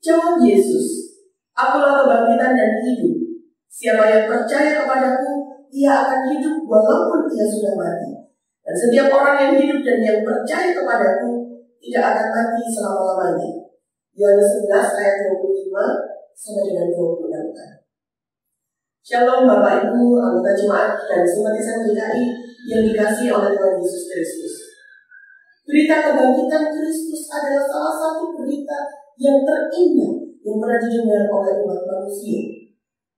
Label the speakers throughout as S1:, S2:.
S1: Jawab Yesus, "Akulah kebangkitan dan hidup. Siapa yang percaya kepadaku, ia akan hidup walaupun ia sudah mati. Dan setiap orang yang hidup dan yang percaya kepadaku tidak akan mati selama-lamanya." Yohanes 11 ayat 25 sampai dengan 26. Shalom Bapak Ibu, anggota jemaat dan simpatisan GKI yang dikasihi oleh Tuhan Yesus Kristus. Berita kebangkitan Kristus adalah salah satu berita yang terindah yang pernah didengar oleh umat manusia.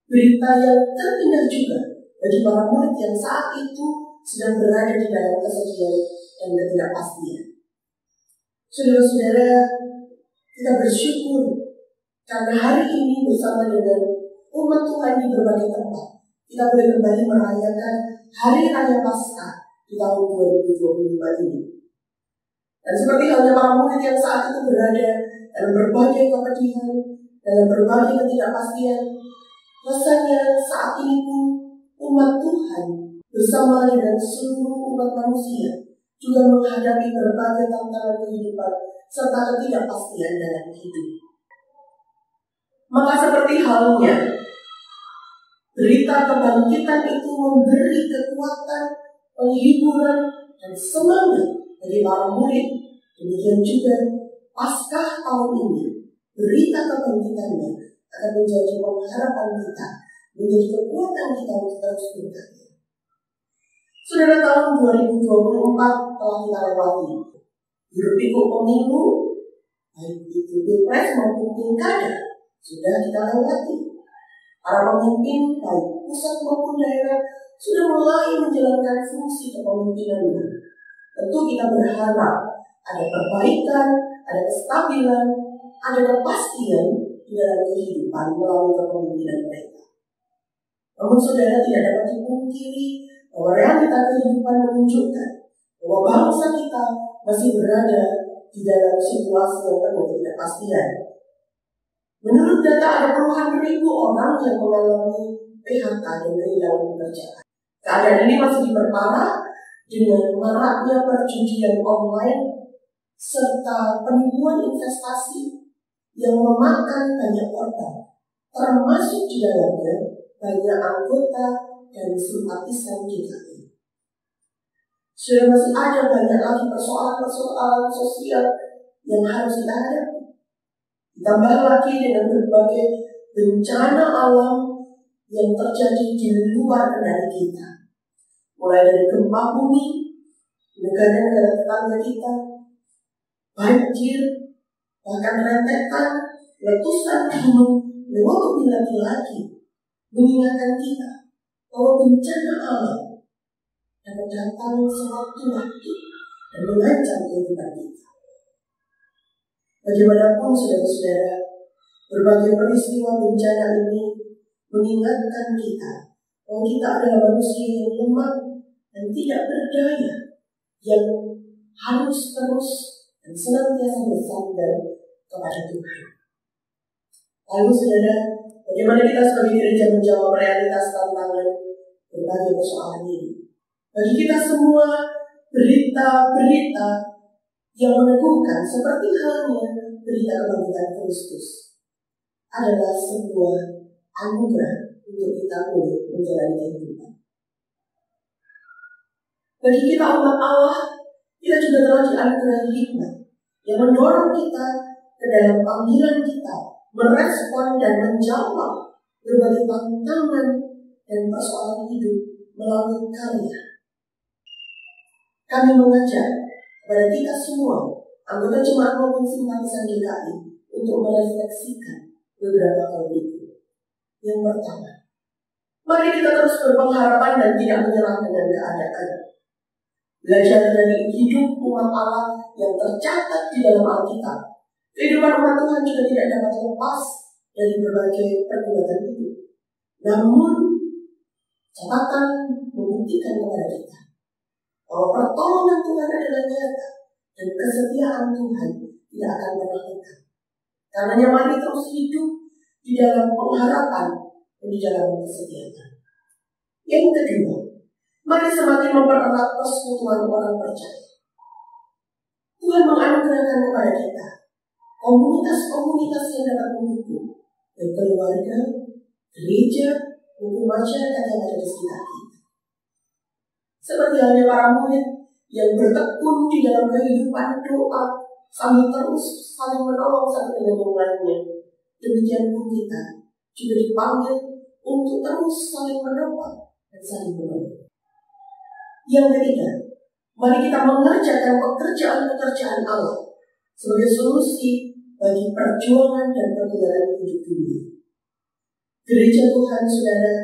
S1: Berita yang terindah juga bagi para murid yang saat itu sedang berada di dalam kesedihan dan ketidakpastian. Saudara-saudara, kita bersyukur karena hari ini bersama dengan umat Tuhan di berbagai tempat kita boleh kembali merayakan Hari Raya Paskah di tahun 2025 ini. Dan seperti halnya para murid yang saat itu berada dalam berbagai kepedihan, dalam berbagai ketidakpastian, rasanya saat ini pun umat Tuhan bersama dengan seluruh umat manusia juga menghadapi berbagai tantangan kehidupan serta ketidakpastian dalam hidup. Maka seperti halnya berita kebangkitan itu memberi kekuatan, penghiburan, dan semangat bagi para murid. Demikian juga Paskah tahun ini, berita kebangkitannya akan menjadi pengharapan kita, menjadi kekuatan kita untuk terus berkarya. Saudara, tahun 2024 telah kita lewati. Hiruk-pikuk pemilu, baik itu pilpres maupun pilkada, sudah kita lewati. Para pemimpin, baik pusat maupun daerah, sudah mulai menjalankan fungsi kepemimpinannya. Tentu kita berharap ada perbaikan, ada kestabilan, ada kepastian di dalam kehidupan melalui kepemimpinan mereka. Namun saudara, tidak dapat dipungkiri bahwa realita kehidupan menunjukkan bahwa bangsa kita masih berada di dalam situasi yang penuh ketidakpastian. Menurut data, ada puluhan ribu orang yang mengalami PHK dan kehilangan pekerjaan. Keadaan ini masih diperparah dengan maraknya perjudian online serta penipuan investasi yang memakan banyak korban, termasuk di dalamnya banyak anggota dan simpatisan GKI. Sudah masih ada banyak lagi persoalan-persoalan sosial yang harus kita hadapi. Ditambah lagi dengan berbagai bencana alam yang terjadi di luar kendali kita. Mulai dari gempa bumi, negara-negara tetangga kita, banjir, bahkan rentetan, letusan gunung, lebih lagi mengingatkan kita bahwa bencana alam dapat datang sewaktu-waktu dan mengancam kehidupan kita. Bagaimanapun saudara-saudara, berbagai peristiwa bencana ini mengingatkan kita bahwa kita adalah manusia yang lemah dan tidak berdaya, yang harus terus dan senantiasa bersandar kepada Tuhan. Lalu saudara, bagaimana kita sebagai gereja menjawab realitas tantangan berbagai persoalan ini? Bagi kita semua, berita-berita yang meneguhkan seperti halnya berita kebangkitan Kristus adalah sebuah anugerah untuk kita boleh menjalani kehidupan. Bagi kita umat Allah, kita juga telah dianugerahi hikmat yang mendorong kita ke dalam panggilan kita merespon dan menjawab berbagai tantangan dan persoalan hidup melalui karya. Kami mengajak kepada kita semua, anggota jemaat maupun simpatisan GKI, untuk merefleksikan beberapa hal berikut. Yang pertama, mari kita terus berpengharapan dan tidak menyerah dengan keadaan. Belajar dari hidup umat Allah yang tercatat di dalam Alkitab. Kehidupan umat Tuhan juga tidak dapat lepas dari berbagai pergulatan hidup. Namun, catatan membuktikan kepada kita bahwa pertolongan Tuhan adalah nyata dan kesetiaan Tuhan tidak akan pernah lekang. Karenanya mari terus hidup di dalam pengharapan dan di dalam kesetiaan. Yang kedua, mari semakin mempererat persekutuan orang percaya. Tuhan menganugerahkan kepada kita komunitas-komunitas yang dapat mendukung, dan keluarga, gereja, maupun masyarakat yang ada di sekitar kita. Seperti halnya para murid yang bertekun di dalam kehidupan doa, sambil terus saling menolong satu dengan yang lainnya. Demikian pun kita juga dipanggil untuk terus saling menopang dan saling menolong. Yang ketiga, mari kita mengerjakan pekerjaan-pekerjaan Allah sebagai solusi bagi perjuangan dan pergulatan hidup dunia. Gereja Tuhan, saudara,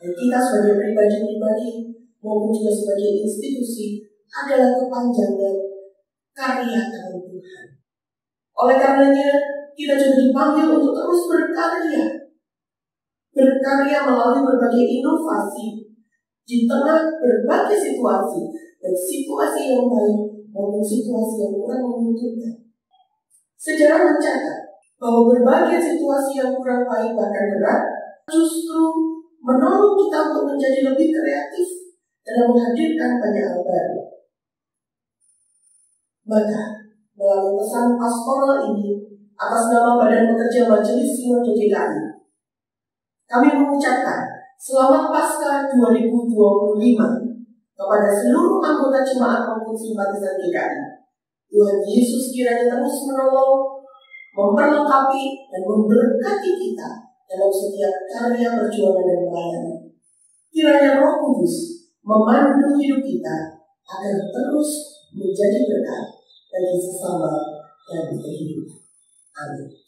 S1: dan kita sebagai pribadi-pribadi maupun juga sebagai institusi adalah kepanjangan karya tangan Tuhan. Oleh karenanya, kita juga dipanggil untuk terus berkarya. Berkarya melalui berbagai inovasi di tengah berbagai situasi, baik situasi yang baik maupun situasi yang kurang menguntungkan. Sejarah mencatat bahwa berbagai situasi yang kurang baik bahkan berat justru menolong kita untuk menjadi lebih kreatif dalam menghadirkan banyak hal baru. Maka, melalui pesan pastoral ini, atas nama Badan Pekerja Majelis Sinode GKI, kami mengucapkan Selamat Paskah 2025 kepada seluruh anggota jemaat maupun simpatisan GKI. Tuhan Yesus kiranya terus menolong, memperlengkapi, dan memberkati kita dalam setiap karya perjuangan dan pelayanan. Kiranya Roh Kudus memandu hidup kita agar terus menjadi berkat bagi sesama dan kehidupan. Amin.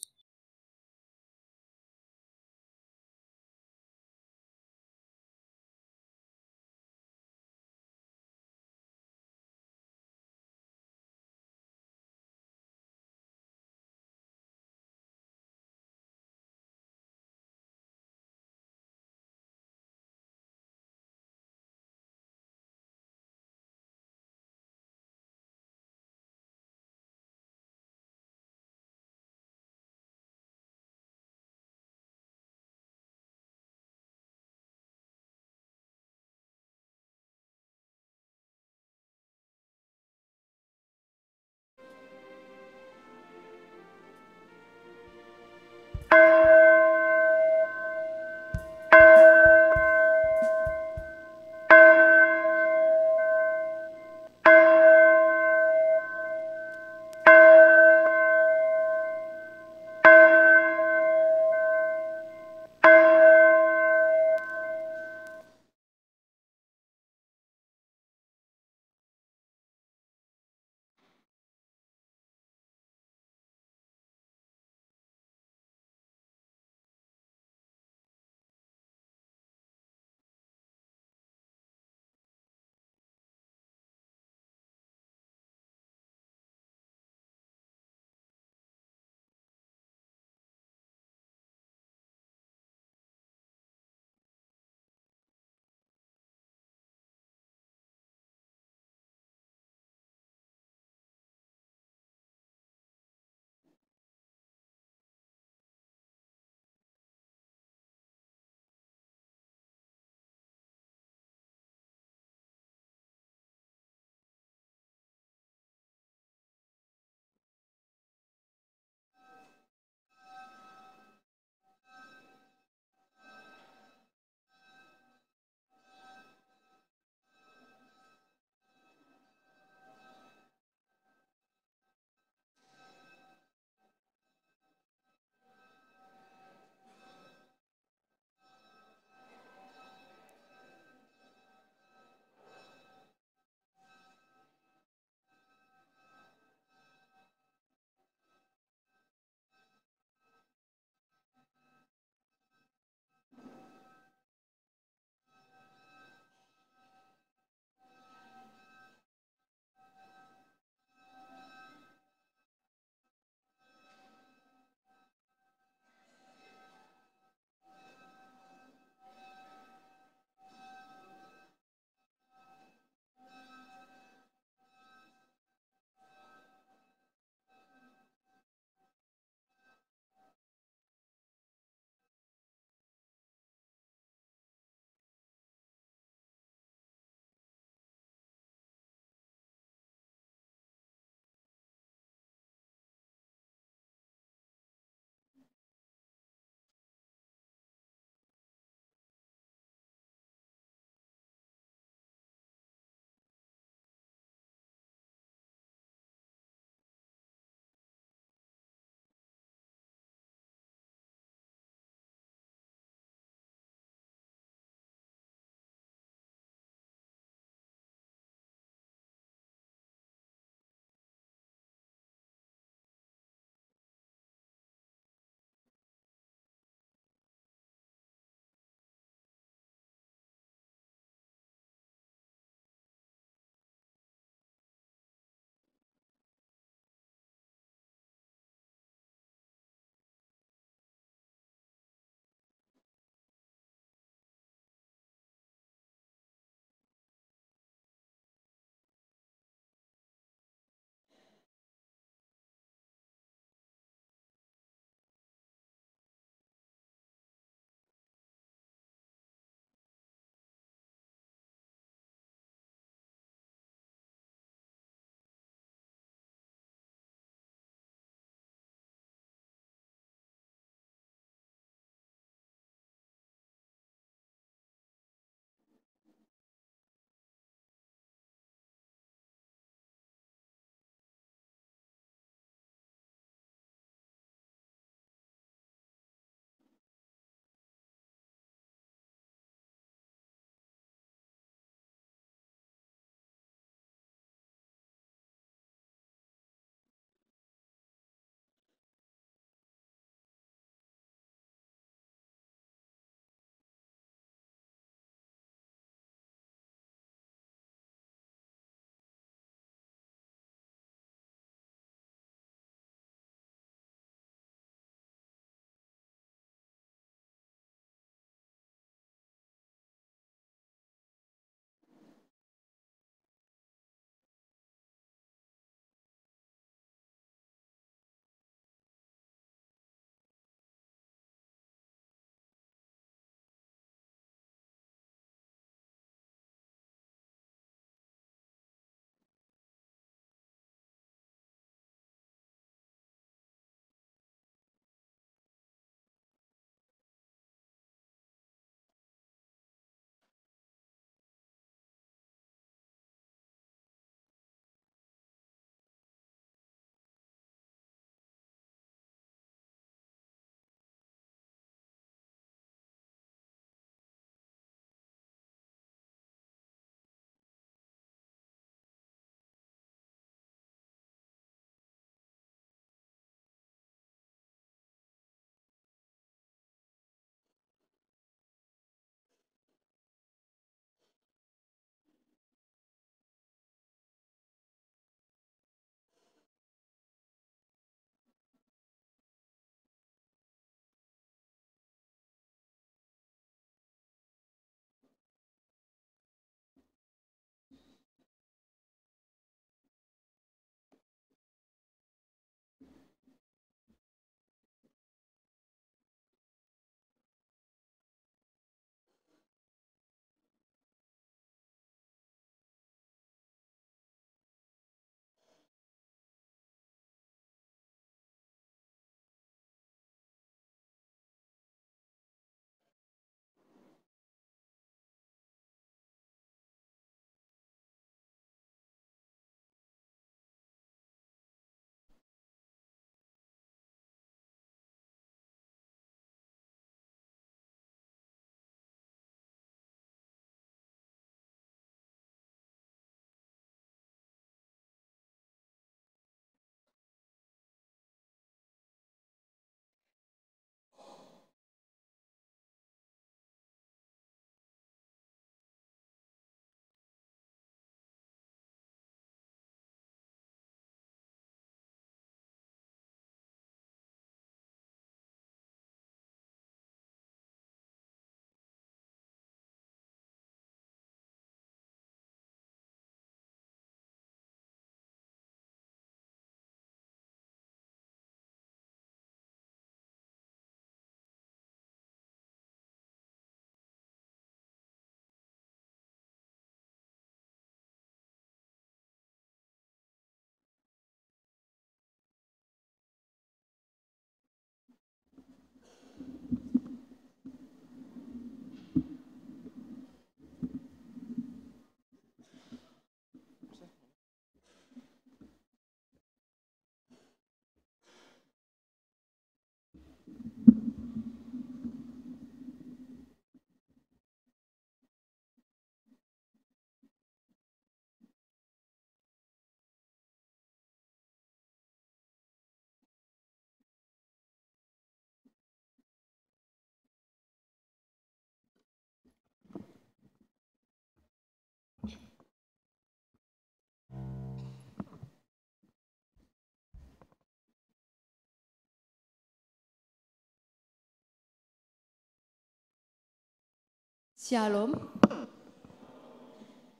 S2: Shalom.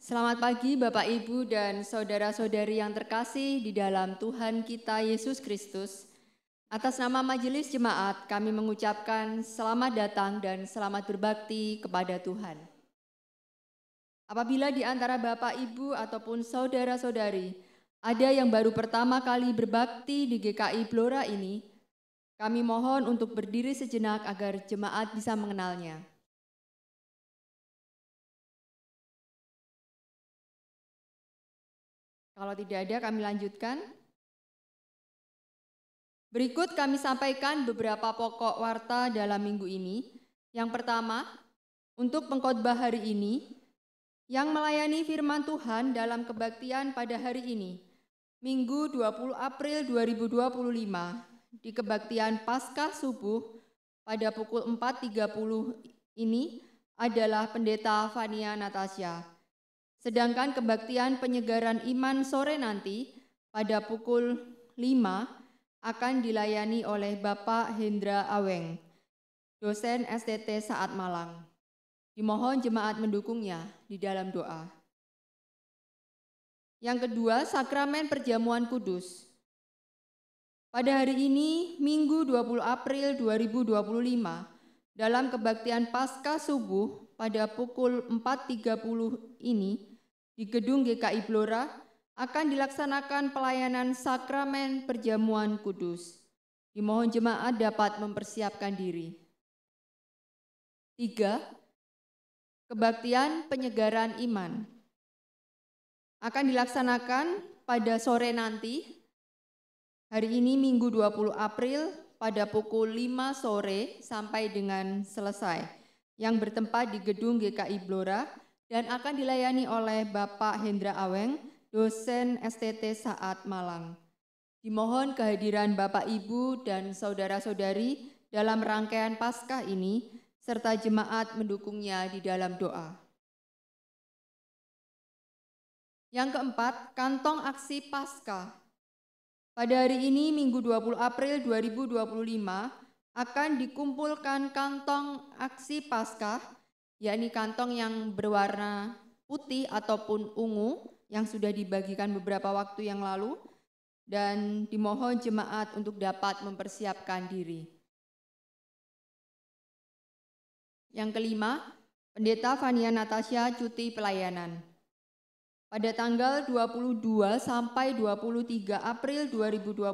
S2: Selamat pagi Bapak Ibu dan saudara-saudari yang terkasih di dalam Tuhan kita Yesus Kristus. Atas nama Majelis Jemaat kami mengucapkan selamat datang dan selamat berbakti kepada Tuhan. Apabila di antara Bapak Ibu ataupun saudara-saudari ada yang baru pertama kali berbakti di GKI Blora ini, kami mohon untuk berdiri sejenak agar jemaat bisa mengenalnya. Kalau tidak ada, kami lanjutkan. Berikut kami sampaikan beberapa pokok warta dalam minggu ini. Yang pertama, untuk pengkhotbah hari ini, yang melayani firman Tuhan dalam kebaktian pada hari ini, Minggu 20 April 2025, di kebaktian Paskah Subuh pada pukul 4.30 ini adalah Pendeta Fania Natasha. Sedangkan kebaktian penyegaran iman sore nanti pada pukul 5 akan dilayani oleh Bapak Hendra Aweng, dosen STT Saat Malang. Dimohon jemaat mendukungnya di dalam doa. Yang kedua, sakramen perjamuan kudus. Pada hari ini, Minggu 20 April 2025, dalam kebaktian Paskah Subuh pada pukul 4.30 ini, di Gedung GKI Blora akan dilaksanakan pelayanan sakramen perjamuan kudus. Dimohon jemaat dapat mempersiapkan diri. 3. Kebaktian penyegaran iman akan dilaksanakan pada sore nanti, hari ini Minggu 20 April pada pukul 5 sore sampai dengan selesai, yang bertempat di Gedung GKI Blora dan akan dilayani oleh Bapak Hendra Aweng, dosen STT Saat Malang. Dimohon kehadiran Bapak Ibu dan saudara-saudari dalam rangkaian Paskah ini, serta jemaat mendukungnya di dalam doa. Yang keempat, kantong aksi Paskah. Pada hari ini, Minggu 20 April 2025, akan dikumpulkan kantong aksi Paskah, yakni kantong yang berwarna putih ataupun ungu yang sudah dibagikan beberapa waktu yang lalu, dan dimohon jemaat untuk dapat mempersiapkan diri. Yang kelima, Pendeta Fania Natasha cuti pelayanan. Pada tanggal 22 sampai 23 April 2025,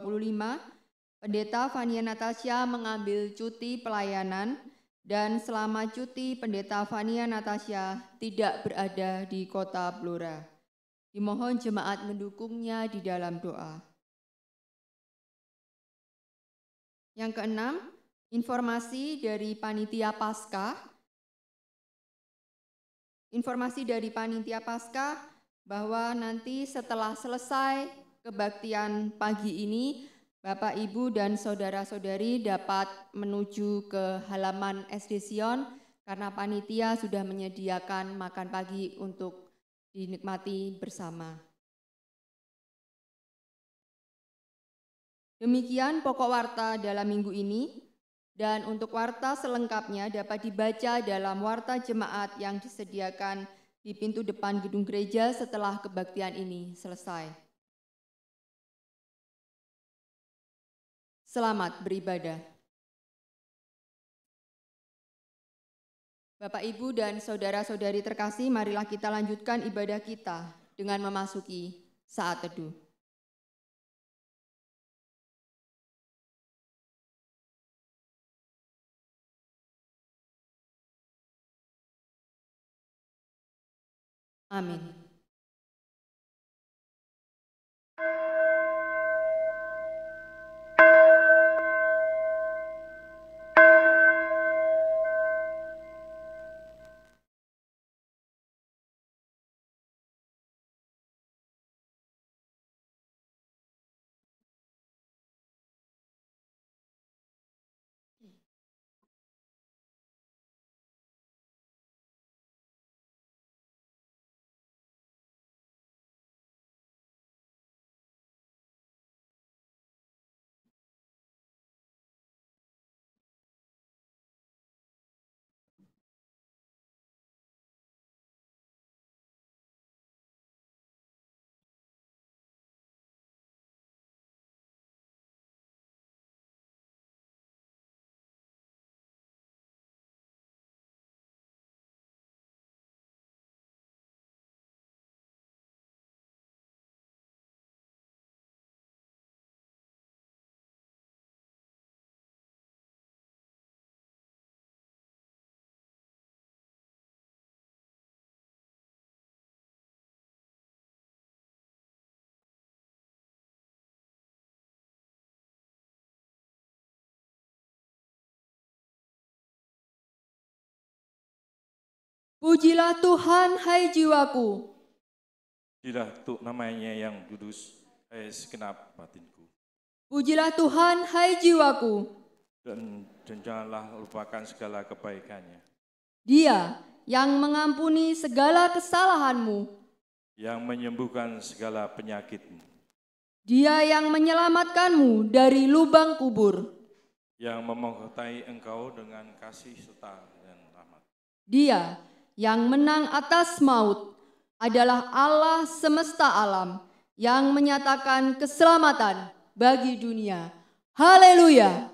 S2: Pendeta Fania Natasha mengambil cuti pelayanan dan selama cuti Pendeta Fania Natasha tidak berada di Kota Blora. Dimohon jemaat mendukungnya di dalam doa. Yang keenam, informasi dari Panitia Paskah. Informasi dari Panitia Paskah bahwa nanti setelah selesai kebaktian pagi ini, Bapak, Ibu, dan saudara-saudari dapat menuju ke halaman SD Sion karena panitia sudah menyediakan makan pagi untuk dinikmati bersama. Demikian pokok warta dalam minggu ini, dan untuk warta selengkapnya dapat dibaca dalam warta jemaat yang disediakan di pintu depan gedung gereja setelah kebaktian ini selesai. Selamat beribadah. Bapak, Ibu, dan saudara-saudari terkasih, marilah kita lanjutkan ibadah kita dengan memasuki saat teduh. Amin. Pujilah Tuhan, hai jiwaku.
S3: Pujilah untuk namanya yang kudus, hai segenap batinku.
S2: Pujilah Tuhan, hai jiwaku.
S3: Dan janganlah lupakan segala kebaikannya.
S2: Dia yang mengampuni segala kesalahanmu.
S3: Yang menyembuhkan segala penyakitmu.
S2: Dia yang menyelamatkanmu dari lubang kubur.
S3: Yang memahkotai engkau dengan kasih serta dan rahmat.
S2: Dia yang menang atas maut adalah Allah semesta alam yang menyatakan keselamatan bagi dunia. Haleluya!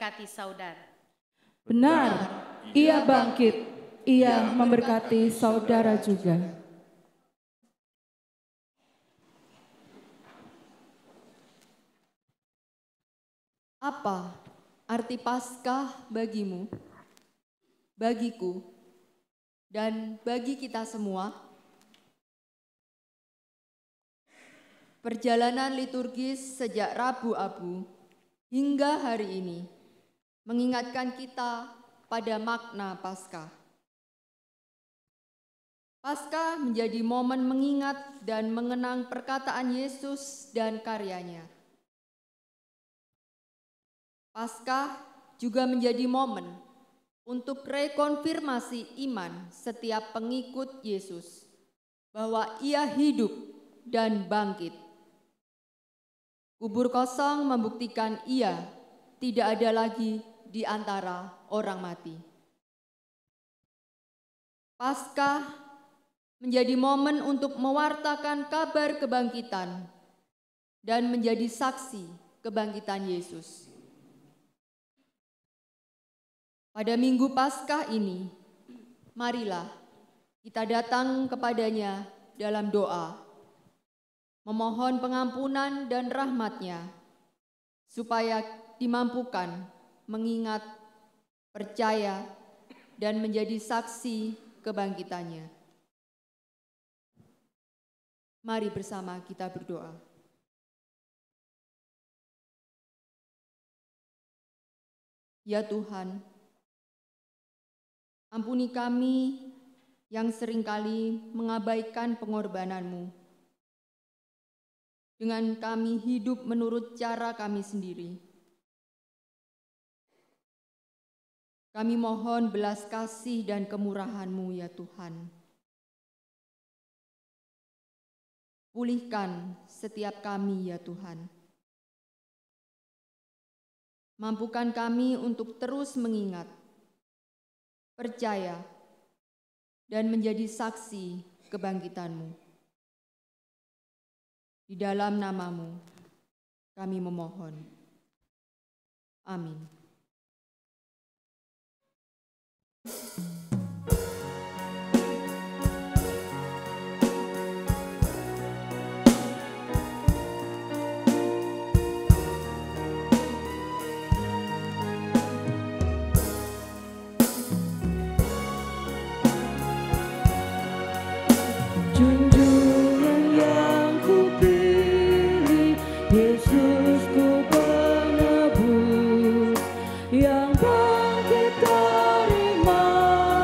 S4: memberkati saudara.
S5: Benar, ia bangkit, ia memberkati saudara juga.
S2: Apa arti Paskah bagimu, bagiku, dan bagi kita semua? Perjalanan liturgis sejak Rabu Abu hingga hari ini mengingatkan kita pada makna Paskah. Paskah menjadi momen mengingat dan mengenang perkataan Yesus dan karyanya. Paskah juga menjadi momen untuk rekonfirmasi iman setiap pengikut Yesus bahwa ia hidup dan bangkit. Kubur kosong membuktikan ia tidak ada lagi di antara orang mati. Paskah menjadi momen untuk mewartakan kabar kebangkitan dan menjadi saksi kebangkitan Yesus. Pada Minggu Paskah ini, marilah kita datang kepadanya dalam doa, memohon pengampunan dan rahmat-Nya, supaya dimampukan mengingat, percaya, dan menjadi saksi kebangkitannya. Mari bersama kita berdoa. Ya Tuhan, ampuni kami yang seringkali mengabaikan pengorbanan-Mu, dengan kami hidup menurut cara kami sendiri. Kami mohon belas kasih dan kemurahan-Mu ya Tuhan. Pulihkan setiap kami ya Tuhan. Mampukan kami untuk terus mengingat, percaya, dan menjadi saksi kebangkitan-Mu. Di dalam nama-Mu kami memohon. Amin.
S5: Junjungan yang kupilih, Yesus ku penebus, yang bangkit dari mati.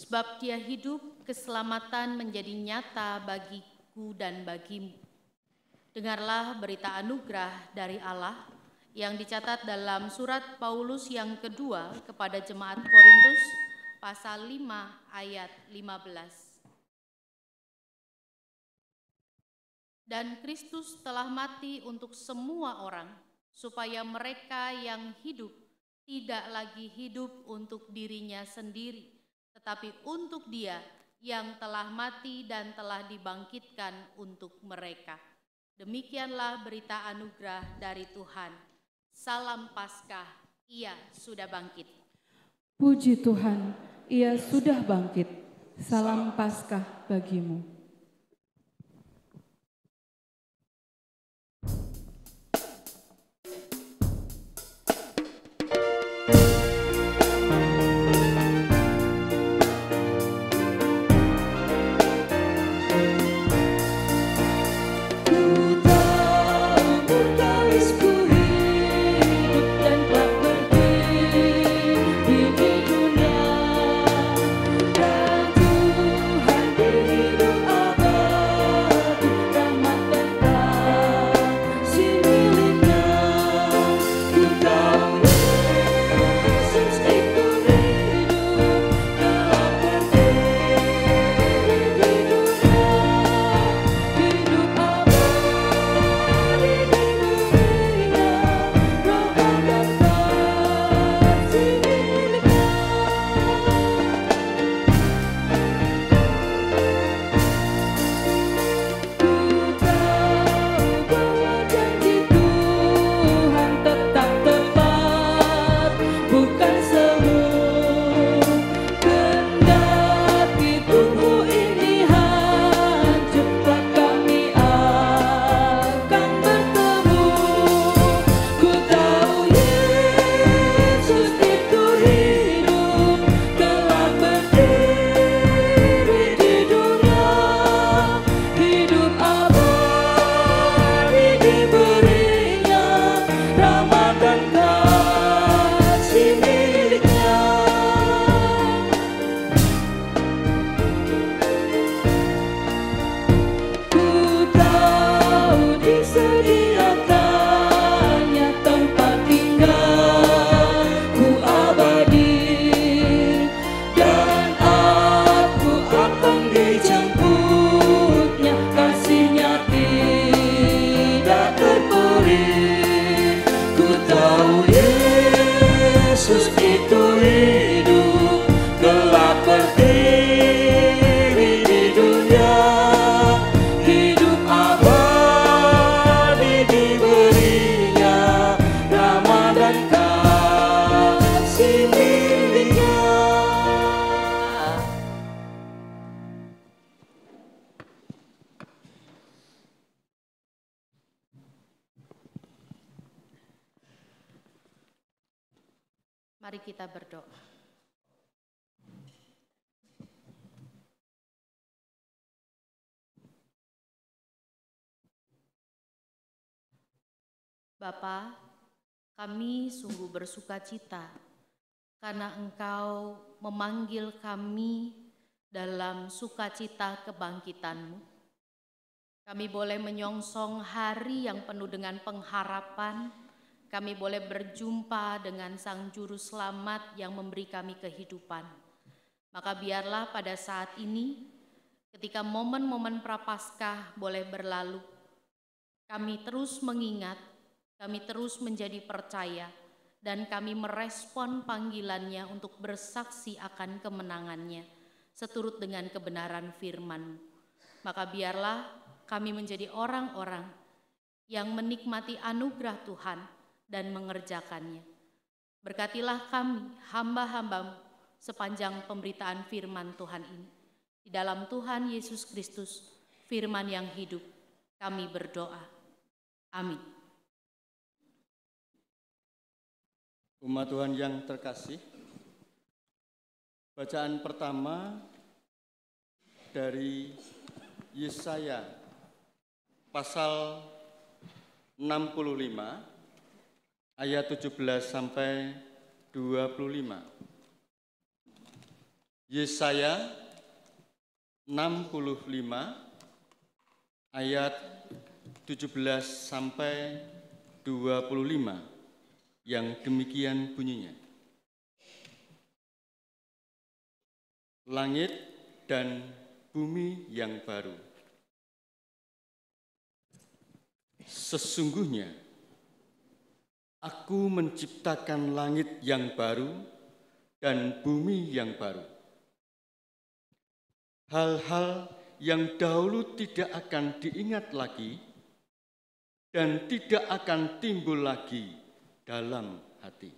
S4: Sebab Dia hidup, keselamatan menjadi nyata bagiku dan bagimu. Dengarlah berita anugerah dari Allah yang dicatat dalam surat Paulus yang kedua kepada jemaat Korintus, pasal 5 ayat 15. Dan Kristus telah mati untuk semua orang, supaya mereka yang hidup tidak lagi hidup untuk dirinya sendiri, tetapi untuk Dia yang telah mati dan telah dibangkitkan untuk mereka. Demikianlah berita anugerah dari Tuhan. Salam Paskah, Ia sudah bangkit.
S5: Puji Tuhan, Ia sudah bangkit. Salam Paskah bagimu.
S4: Mari kita berdoa. Bapa, kami sungguh bersukacita karena Engkau memanggil kami dalam sukacita kebangkitan-Mu. Kami boleh menyongsong hari yang penuh dengan pengharapan. Kami boleh berjumpa dengan Sang Juru Selamat yang memberi kami kehidupan. Maka biarlah pada saat ini, ketika momen-momen Prapaskah boleh berlalu, kami terus mengingat, kami terus menjadi percaya, dan kami merespon panggilannya untuk bersaksi akan kemenangannya, seturut dengan kebenaran firman-Mu. Maka biarlah kami menjadi orang-orang yang menikmati anugerah Tuhan dan mengerjakannya. Berkatilah kami, hamba-hamba-Mu, sepanjang pemberitaan firman Tuhan ini. Di dalam Tuhan Yesus Kristus, firman yang hidup, kami berdoa. Amin.
S6: Umat Tuhan yang terkasih, bacaan pertama dari Yesaya pasal 65 ayat 17 sampai 25. Yesaya 65 ayat 17 sampai 25 yang demikian bunyinya. Langit dan bumi yang baru. Sesungguhnya Aku menciptakan langit yang baru dan bumi yang baru. Hal-hal yang dahulu tidak akan diingat lagi dan tidak akan timbul lagi dalam hati.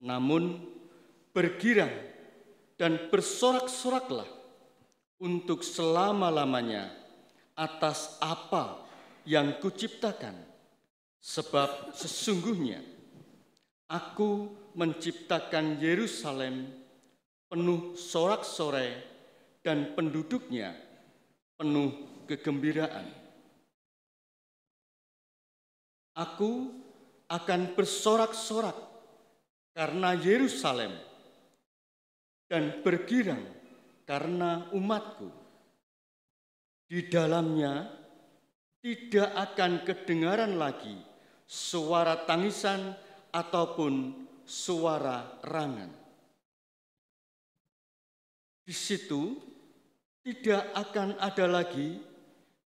S6: Namun bergirang dan bersorak-soraklah untuk selama-lamanya atas apa yang kuciptakan, sebab sesungguhnya Aku menciptakan Yerusalem penuh sorak-sorai dan penduduknya penuh kegembiraan. Aku akan bersorak-sorak karena Yerusalem dan bergirang karena umatku. Di dalamnya tidak akan kedengaran lagi suara tangisan ataupun suara erangan. Di situ tidak akan ada lagi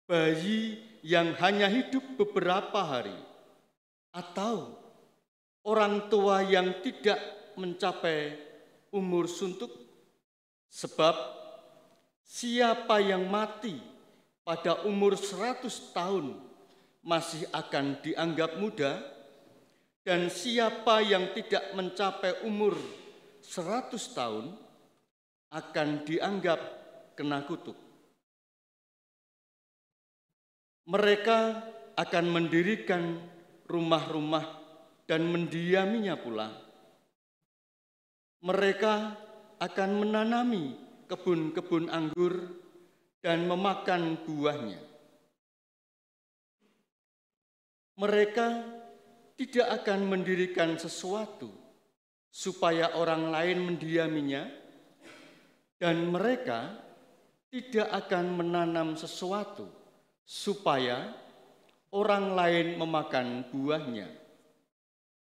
S6: bayi yang hanya hidup beberapa hari, atau orang tua yang tidak mencapai umur suntuk, sebab siapa yang mati pada umur 100 tahun masih akan dianggap muda, dan siapa yang tidak mencapai umur 100 tahun akan dianggap kena kutuk. Mereka akan mendirikan rumah-rumah dan mendiaminya pula. Mereka akan menanami kebun-kebun anggur dan memakan buahnya. Mereka tidak akan mendirikan sesuatu supaya orang lain mendiaminya, dan mereka tidak akan menanam sesuatu supaya orang lain memakan buahnya.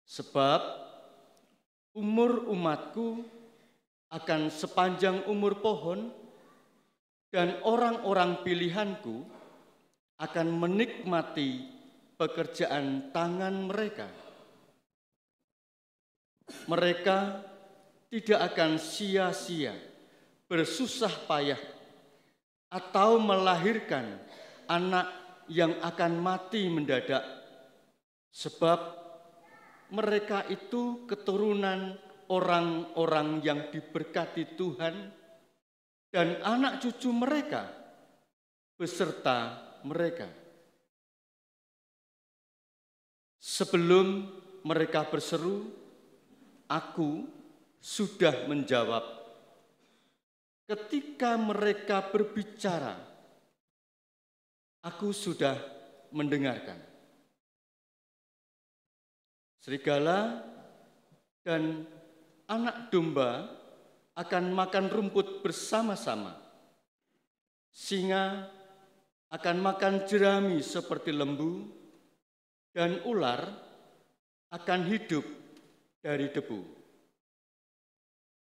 S6: Sebab umur umatku akan sepanjang umur pohon, dan orang-orang pilihanku akan menikmati pekerjaan tangan mereka. Mereka tidak akan sia-sia bersusah payah atau melahirkan anak yang akan mati mendadak, sebab mereka itu keturunan orang-orang yang diberkati Tuhan, dan anak cucu mereka beserta mereka. Sebelum mereka berseru, Aku sudah menjawab. Ketika mereka berbicara, Aku sudah mendengarkan. Serigala dan anak domba akan makan rumput bersama-sama. Singa akan makan jerami seperti lembu, dan ular akan hidup dari debu.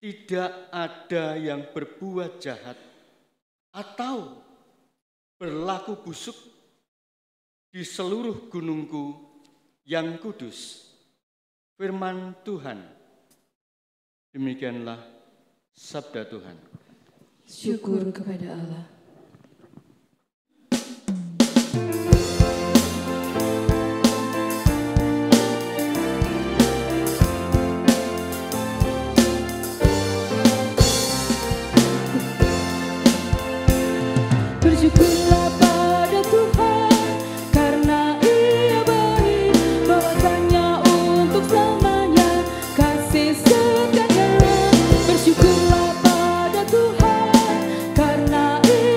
S6: Tidak ada yang berbuat jahat atau berlaku busuk di seluruh gunungku yang kudus. Firman Tuhan. Demikianlah sabda Tuhan.
S5: Syukur kepada Allah. Bersyukurlah pada Tuhan karena Ia baik, bahwasanya untuk selamanya kasih setianya. Bersyukurlah pada Tuhan karena Ia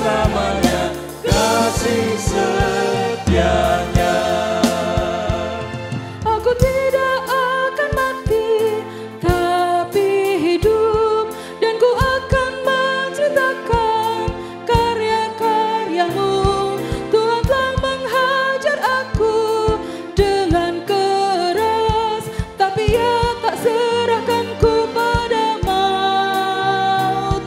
S3: selamanya kasih setianya.
S5: Aku tidak akan mati, tapi hidup, dan ku akan menceritakan karya-karyamu. Tuhan telah menghajar aku dengan keras, tapi Ia tak serahkan ku pada maut.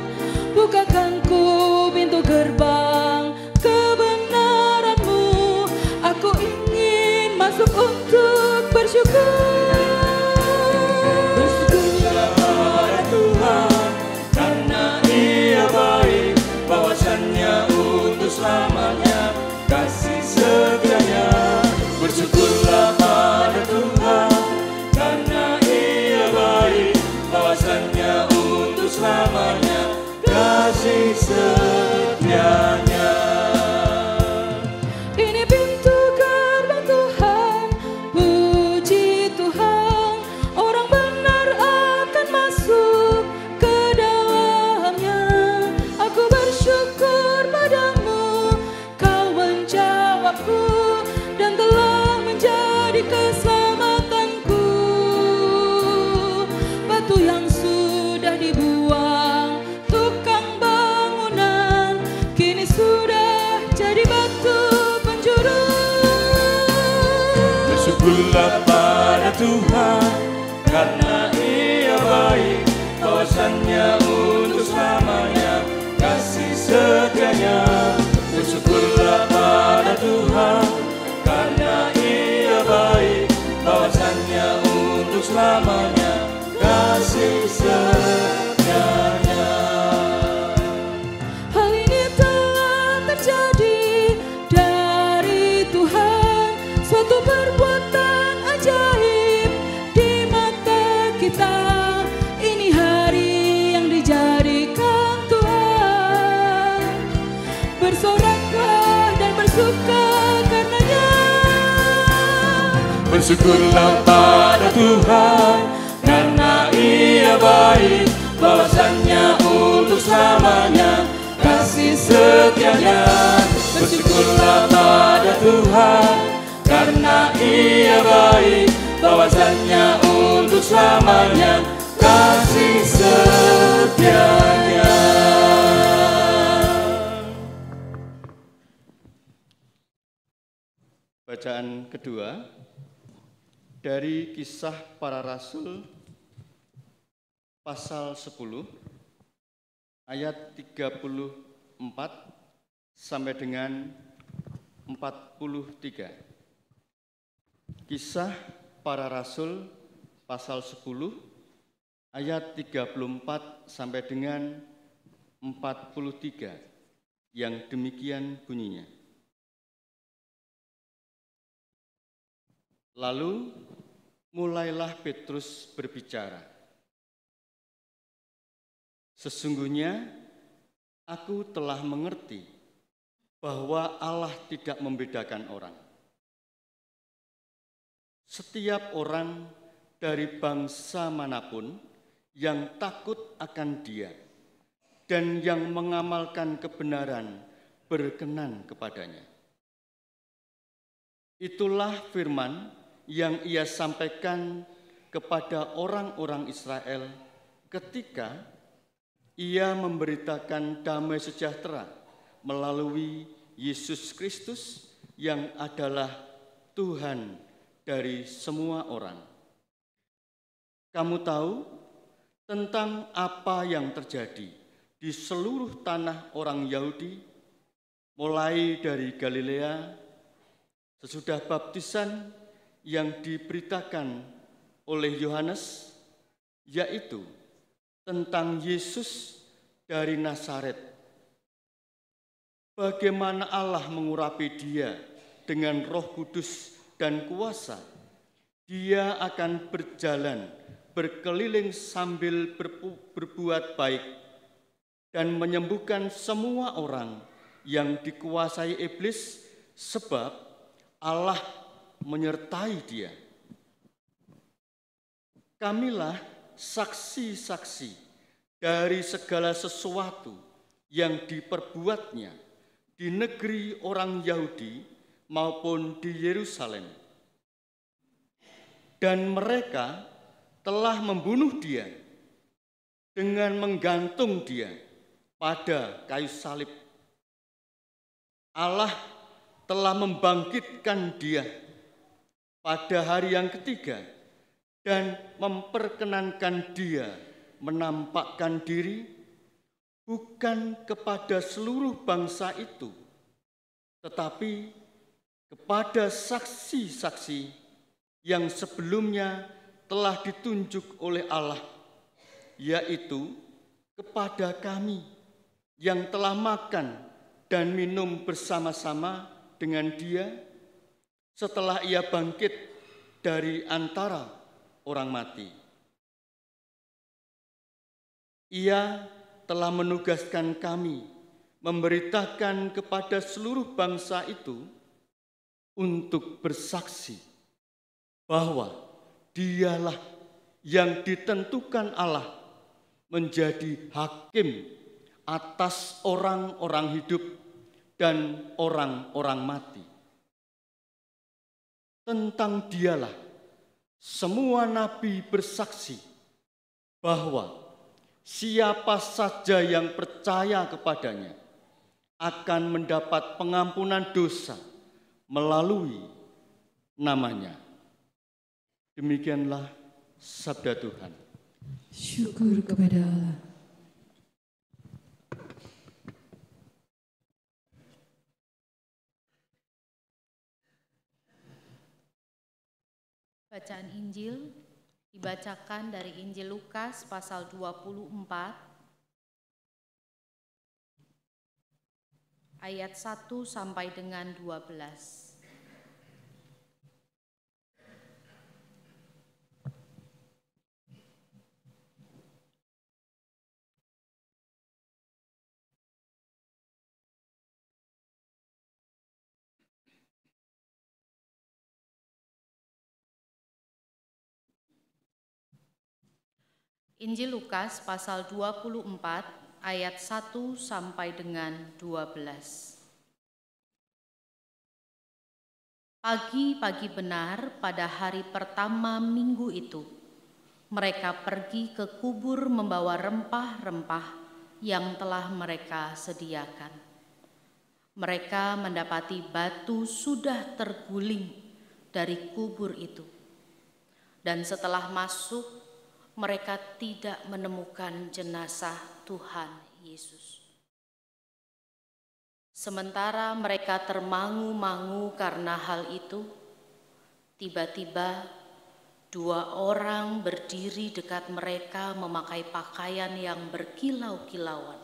S5: Bukakan ku pintu gerbang kebenaran-Mu, aku ingin masuk untuk bersyukur.
S3: Bersyukurlah pada Tuhan, karena Ia baik, bahwasannya untuk selamanya kasih setianya. Bersyukurlah pada Tuhan, karena Ia baik, bahwasannya untuk selamanya kasih setianya.
S5: Ini pintu gerbang Tuhan, puji Tuhan, orang benar akan masuk ke dalamnya. Aku bersyukur padamu, Kau menjawabku dan telah menjadi keselamatanku. Batu yang sudah dibuang tukang bangunan, kini sudah jadi batu penjuru.
S3: Bersyukurlah pada Tuhan, karena Ia baik, bahwasannya untuk selamanya kasih setianya. Bersyukurlah pada Tuhan, karena Ia baik, bahwasannya untuk selamanya kasih setianya.
S5: Hal ini telah terjadi dari Tuhan, suatu perbuatan ajaib di mata kita. Ini hari yang dijadikan Tuhan, bersoraklah dan bersuka karenanya.
S3: Bersyukurlah pada Tuhan, karena Ia baik, bahwasannya untuk selamanya kasih setianya. Bersyukurlah pada Tuhan, karena Ia baik, bahwasannya untuk selamanya kasih setianya.
S6: Bacaan kedua dari Kisah Para Rasul pasal 10 ayat 34 sampai dengan 43. Kisah Para Rasul pasal 10 ayat 34 sampai dengan 43 yang demikian bunyinya. Lalu mulailah Petrus berbicara. Sesungguhnya aku telah mengerti bahwa Allah tidak membedakan orang. Setiap orang dari bangsa manapun yang takut akan Dia dan yang mengamalkan kebenaran berkenan kepadanya. Itulah firman yang Ia sampaikan kepada orang-orang Israel ketika Ia memberitakan damai sejahtera melalui Yesus Kristus yang adalah Tuhan dari semua orang. Kamu tahu tentang apa yang terjadi di seluruh tanah orang Yahudi, mulai dari Galilea, sesudah baptisan yang diberitakan oleh Yohanes, yaitu tentang Yesus dari Nazaret. Bagaimana Allah mengurapi Dia dengan Roh Kudus dan kuasa. Dia akan berjalan berkeliling sambil berbuat baik dan menyembuhkan semua orang yang dikuasai iblis, sebab Allah menyertai dia. Kamilah saksi-saksi dari segala sesuatu yang diperbuatnya di negeri orang Yahudi maupun di Yerusalem. Dan mereka telah membunuh dia dengan menggantung dia pada kayu salib. Allah telah membangkitkan dia pada hari yang ketiga dan memperkenankan dia menampakkan diri bukan kepada seluruh bangsa itu, tetapi kepada saksi-saksi yang sebelumnya telah ditunjuk oleh Allah, yaitu kepada kami yang telah makan dan minum bersama-sama dengan dia setelah ia bangkit dari antara orang mati. Ia telah menugaskan kami memberitakan kepada seluruh bangsa itu untuk bersaksi bahwa dialah yang ditentukan Allah menjadi hakim atas orang-orang hidup dan orang-orang mati. Tentang dialah semua nabi bersaksi bahwa siapa saja yang percaya kepadanya akan mendapat pengampunan dosa melalui namanya. Demikianlah sabda Tuhan.
S5: Syukur kepada Allah.
S4: Bacaan Injil dibacakan dari Injil Lukas pasal 24 ayat 1 sampai dengan 12. Injil Lukas pasal 24 ayat 1 sampai dengan 12. Pagi-pagi benar pada hari pertama minggu itu, mereka pergi ke kubur membawa rempah-rempah yang telah mereka sediakan. Mereka mendapati batu sudah terguling dari kubur itu. Dan setelah masuk, mereka tidak menemukan jenazah Tuhan Yesus. Sementara mereka termangu-mangu karena hal itu, tiba-tiba 2 orang berdiri dekat mereka memakai pakaian yang berkilau-kilauan.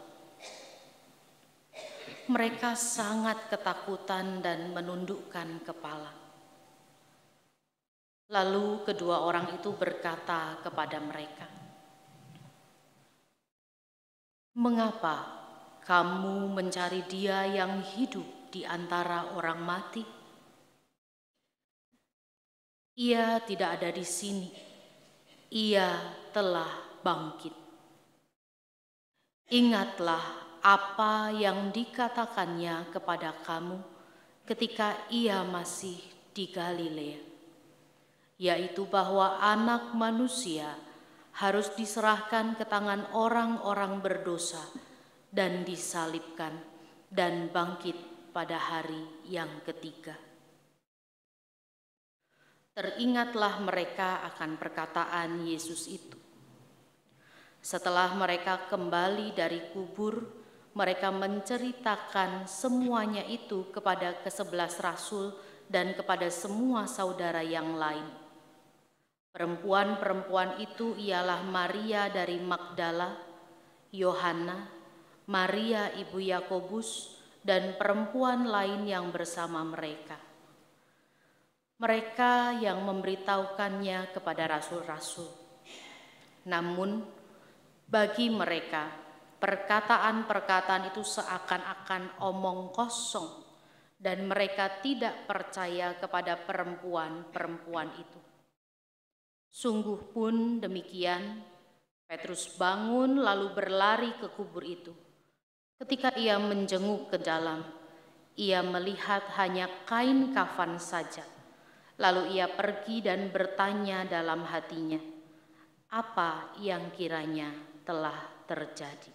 S4: Mereka sangat ketakutan dan menundukkan kepala. Lalu kedua orang itu berkata kepada mereka, "Mengapa kamu mencari Dia yang hidup di antara orang mati? Ia tidak ada di sini. Ia telah bangkit. Ingatlah apa yang dikatakannya kepada kamu ketika Ia masih di Galilea, yaitu bahwa Anak Manusia harus diserahkan ke tangan orang-orang berdosa dan disalibkan dan bangkit pada hari yang ketiga." Teringatlah mereka akan perkataan Yesus itu. Setelah mereka kembali dari kubur, mereka menceritakan semuanya itu kepada ke-11 rasul dan kepada semua saudara yang lain. Perempuan-perempuan itu ialah Maria dari Magdala, Yohana, Maria ibu Yakobus, dan perempuan lain yang bersama mereka. Mereka yang memberitahukannya kepada rasul-rasul. Namun, bagi mereka, perkataan-perkataan itu seakan-akan omong kosong, dan mereka tidak percaya kepada perempuan-perempuan itu. Sungguh pun demikian, Petrus bangun lalu berlari ke kubur itu. Ketika ia menjenguk ke dalam, Ia melihat hanya kain kafan saja. Lalu ia pergi dan bertanya dalam hatinya, apa yang kiranya telah terjadi.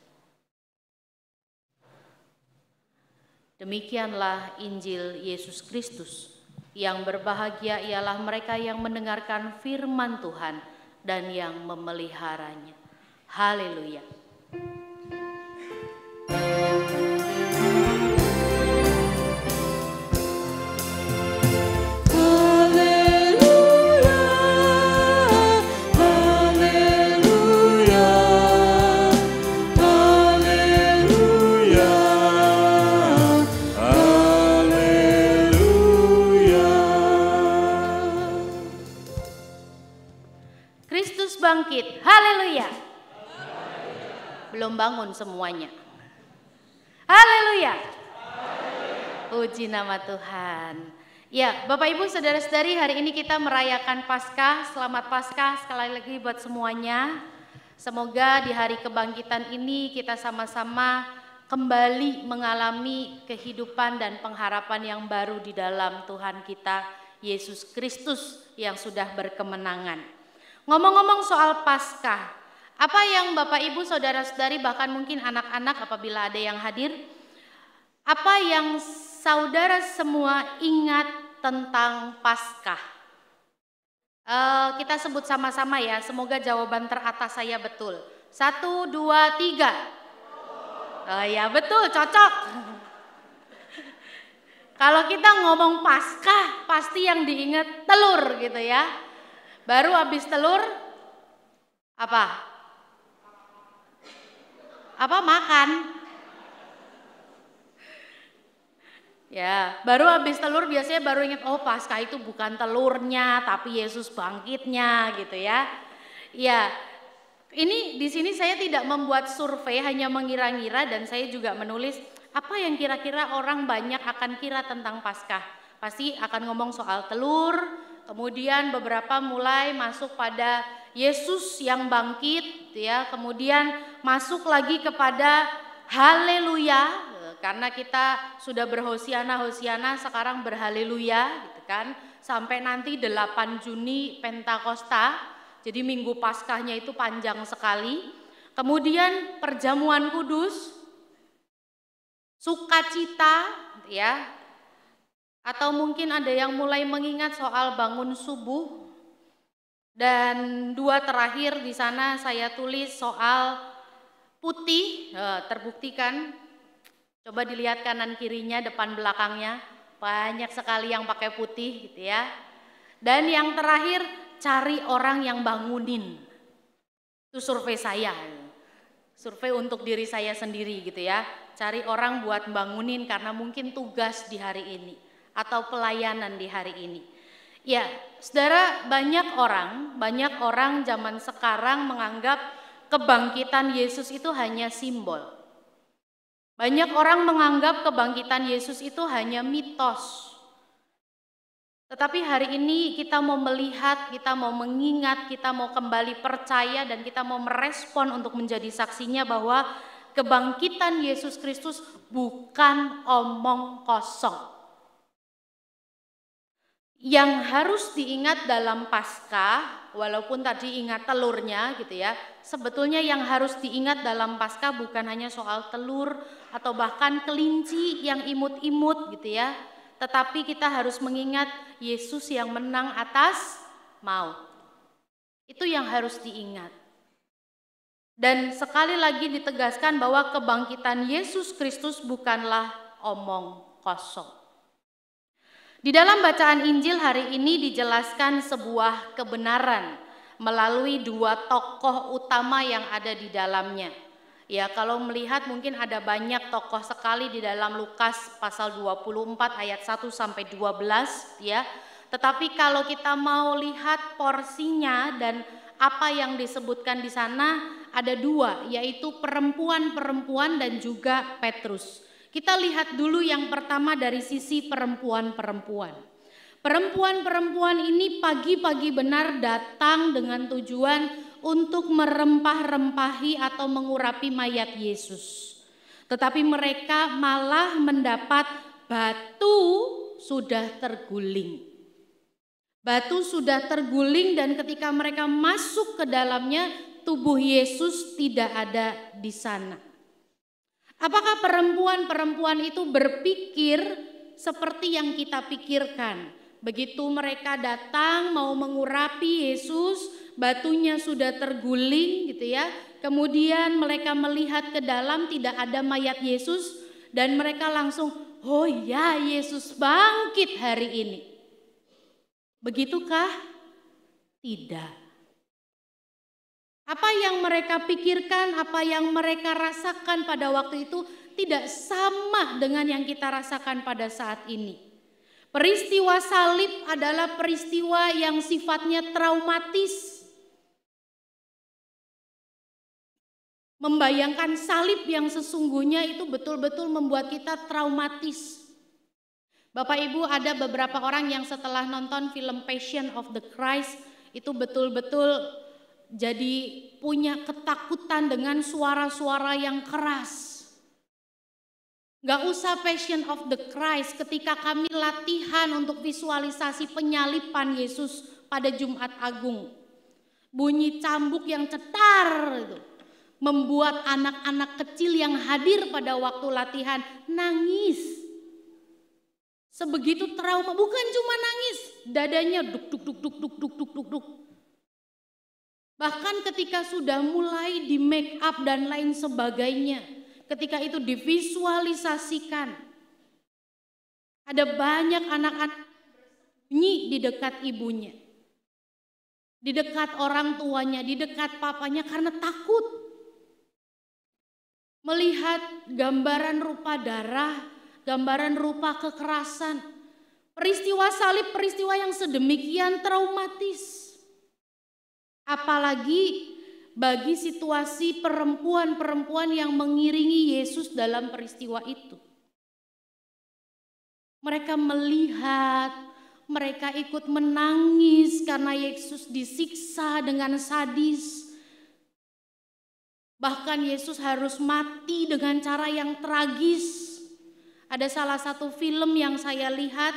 S4: Demikianlah Injil Yesus Kristus. Yang berbahagia ialah mereka yang mendengarkan firman Tuhan dan yang memeliharanya. Haleluya. Bangkit, haleluya. Belum bangun semuanya. Haleluya. Puji nama Tuhan. Ya, Bapak Ibu Saudara-saudari, hari ini kita merayakan Paskah. Selamat Paskah sekali lagi buat semuanya. Semoga di hari kebangkitan ini kita sama-sama kembali mengalami kehidupan dan pengharapan yang baru di dalam Tuhan kita Yesus Kristus yang sudah berkemenangan. Ngomong-ngomong soal Paskah, apa yang Bapak Ibu Saudara-saudari bahkan mungkin anak-anak apabila ada yang hadir, apa yang saudara semua ingat tentang Paskah? Kita sebut sama-sama ya, semoga jawaban teratas saya betul. 1, 2, 3. Oh ya betul, cocok. Kalau kita ngomong Paskah, pasti yang diingat telur gitu ya. Baru habis telur, apa? Apa makan? Ya, baru habis telur biasanya baru ingat, oh Paskah itu bukan telurnya, tapi Yesus bangkitnya gitu ya. Ya, ini di sini saya tidak membuat survei, hanya mengira-ngira dan saya juga menulis apa yang kira-kira orang banyak akan kira tentang Paskah. Pasti akan ngomong soal telur. Kemudian beberapa mulai masuk pada Yesus yang bangkit, ya. Kemudian masuk lagi kepada haleluya, karena kita sudah berhosiana, sekarang berhaleluya, gitu kan. Sampai nanti 8 Juni Pentakosta, jadi minggu Paskahnya itu panjang sekali. Kemudian perjamuan kudus, sukacita, ya. Atau mungkin ada yang mulai mengingat soal bangun subuh. Dan 2 terakhir di sana saya tulis soal putih, terbuktikan. Coba dilihat kanan kirinya, depan belakangnya, banyak sekali yang pakai putih gitu ya. Dan yang terakhir, cari orang yang bangunin. Itu survei saya. Survei untuk diri saya sendiri gitu ya. Cari orang buat bangunin karena mungkin tugas di hari ini atau pelayanan di hari ini. Ya, saudara, banyak orang zaman sekarang menganggap kebangkitan Yesus itu hanya simbol. Banyak orang menganggap kebangkitan Yesus itu hanya mitos. Tetapi hari ini kita mau melihat, kita mau mengingat, kita mau kembali percaya dan kita mau merespon untuk menjadi saksinya bahwa kebangkitan Yesus Kristus bukan omong kosong. Yang harus diingat dalam Paskah, walaupun tadi ingat telurnya gitu ya, sebetulnya yang harus diingat dalam Paskah bukan hanya soal telur atau bahkan kelinci yang imut-imut gitu ya, tetapi kita harus mengingat Yesus yang menang atas maut. Itu yang harus diingat. Dan sekali lagi ditegaskan bahwa kebangkitan Yesus Kristus bukanlah omong kosong. Di dalam bacaan Injil hari ini dijelaskan sebuah kebenaran melalui 2 tokoh utama yang ada di dalamnya. Ya, kalau melihat mungkin ada banyak tokoh sekali di dalam Lukas pasal 24 ayat 1 sampai 12 ya. Tetapi kalau kita mau lihat porsinya dan apa yang disebutkan di sana ada 2, yaitu perempuan-perempuan dan juga Petrus. Kita lihat dulu yang pertama dari sisi perempuan-perempuan. Perempuan-perempuan ini pagi-pagi benar datang dengan tujuan untuk merempah-rempahi atau mengurapi mayat Yesus. Tetapi mereka malah mendapat batu sudah terguling. Batu sudah terguling dan ketika mereka masuk ke dalamnya, tubuh Yesus tidak ada di sana. Apakah perempuan-perempuan itu berpikir seperti yang kita pikirkan? Begitu mereka datang mau mengurapi Yesus, batunya sudah terguling gitu ya. Kemudian mereka melihat ke dalam tidak ada mayat Yesus dan mereka langsung, oh ya, Yesus bangkit hari ini. Begitukah? Tidak. Apa yang mereka pikirkan, apa yang mereka rasakan pada waktu itu tidak sama dengan yang kita rasakan pada saat ini. Peristiwa salib adalah peristiwa yang sifatnya traumatis. Membayangkan salib yang sesungguhnya itu betul-betul membuat kita traumatis. Bapak Ibu, ada beberapa orang yang setelah nonton film Passion of the Christ itu betul-betul jadi punya ketakutan dengan suara-suara yang keras. Gak usah Passion of the Christ, ketika kami latihan untuk visualisasi penyalipan Yesus pada Jumat Agung, bunyi cambuk yang cetar itu membuat anak-anak kecil yang hadir pada waktu latihan nangis. Sebegitu trauma, bukan cuma nangis, dadanya duk duk duk duk duk duk duk duk duk. Bahkan ketika sudah mulai di make up dan lain sebagainya, ketika itu divisualisasikan, ada banyak anak-anak bersembunyi di dekat ibunya, di dekat orang tuanya, di dekat papanya karena takut. Melihat gambaran rupa darah, gambaran rupa kekerasan. Peristiwa salib, peristiwa yang sedemikian traumatis. Apalagi bagi situasi perempuan-perempuan yang mengiringi Yesus dalam peristiwa itu. Mereka melihat, mereka ikut menangis karena Yesus disiksa dengan sadis. Bahkan Yesus harus mati dengan cara yang tragis. Ada salah satu film yang saya lihat,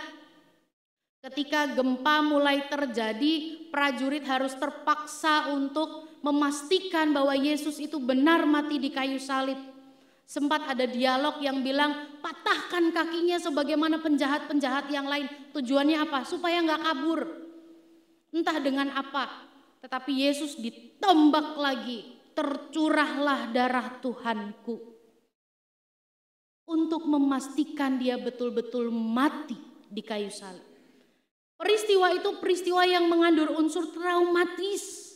S4: ketika gempa mulai terjadi, prajurit harus terpaksa untuk memastikan bahwa Yesus itu benar mati di kayu salib. Sempat ada dialog yang bilang, patahkan kakinya sebagaimana penjahat-penjahat yang lain. Tujuannya apa? Supaya nggak kabur. Entah dengan apa. Tetapi Yesus ditembak lagi. Tercurahlah darah Tuhanku. Untuk memastikan dia betul-betul mati di kayu salib. Peristiwa itu peristiwa yang mengandung unsur traumatis.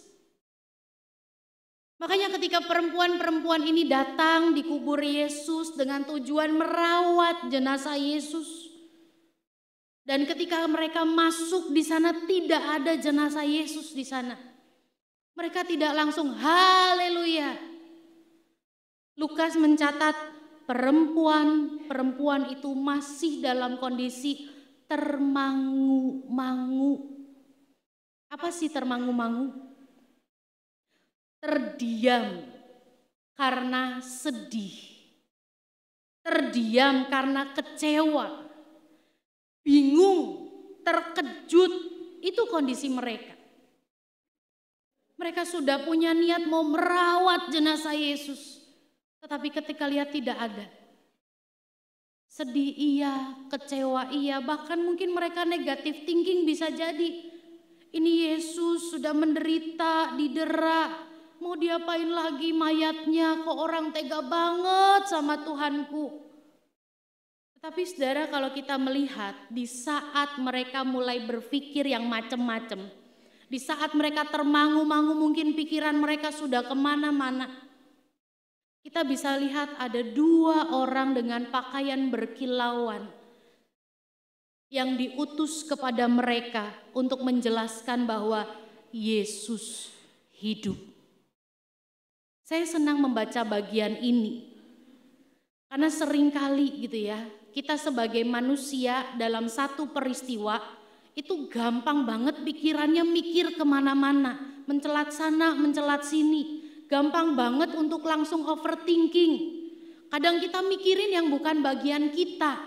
S4: Makanya ketika perempuan-perempuan ini datang di kubur Yesus dengan tujuan merawat jenazah Yesus. Dan ketika mereka masuk di sana tidak ada jenazah Yesus di sana. Mereka tidak langsung haleluya. Lukas mencatat perempuan-perempuan itu masih dalam kondisi termangu-mangu. Apa sih termangu-mangu? Terdiam karena sedih. Terdiam karena kecewa. Bingung, terkejut. Itu kondisi mereka. Mereka sudah punya niat mau merawat jenazah Yesus. Tetapi ketika lihat tidak ada. Sedih iya, kecewa iya, bahkan mungkin mereka negatif thinking bisa jadi. Ini Yesus sudah menderita, didera, mau diapain lagi mayatnya, kok orang tega banget sama Tuhanku. Tetapi saudara, kalau kita melihat di saat mereka mulai berpikir yang macam-macam, di saat mereka termangu-mangu mungkin pikiran mereka sudah kemana-mana. Kita bisa lihat ada dua orang dengan pakaian berkilauan yang diutus kepada mereka untuk menjelaskan bahwa Yesus hidup. Saya senang membaca bagian ini. Karena seringkali gitu ya, kita sebagai manusia dalam satu peristiwa itu gampang banget pikirannya mikir kemana-mana, mencelat sana, mencelat sini. Gampang banget untuk langsung overthinking. Kadang kita mikirin yang bukan bagian kita.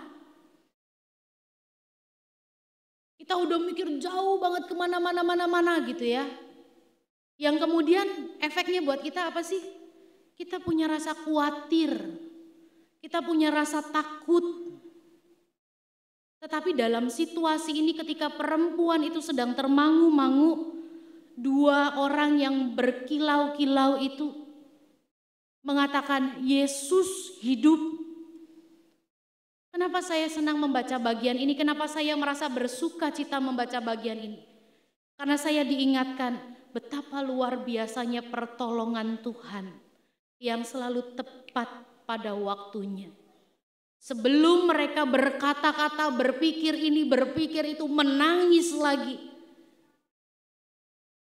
S4: Kita udah mikir jauh banget kemana-mana gitu ya. Yang kemudian efeknya buat kita apa sih? Kita punya rasa khawatir, kita punya rasa takut. Tetapi dalam situasi ini ketika perempuan itu sedang termangu-mangu, dua orang yang berkilau-kilau itu mengatakan Yesus hidup. Kenapa saya senang membaca bagian ini? Kenapa saya merasa bersuka cita membaca bagian ini? Karena saya diingatkan betapa luar biasanya pertolongan Tuhan yang selalu tepat pada waktunya. Sebelum mereka berkata-kata, berpikir ini, berpikir itu, menangis lagi,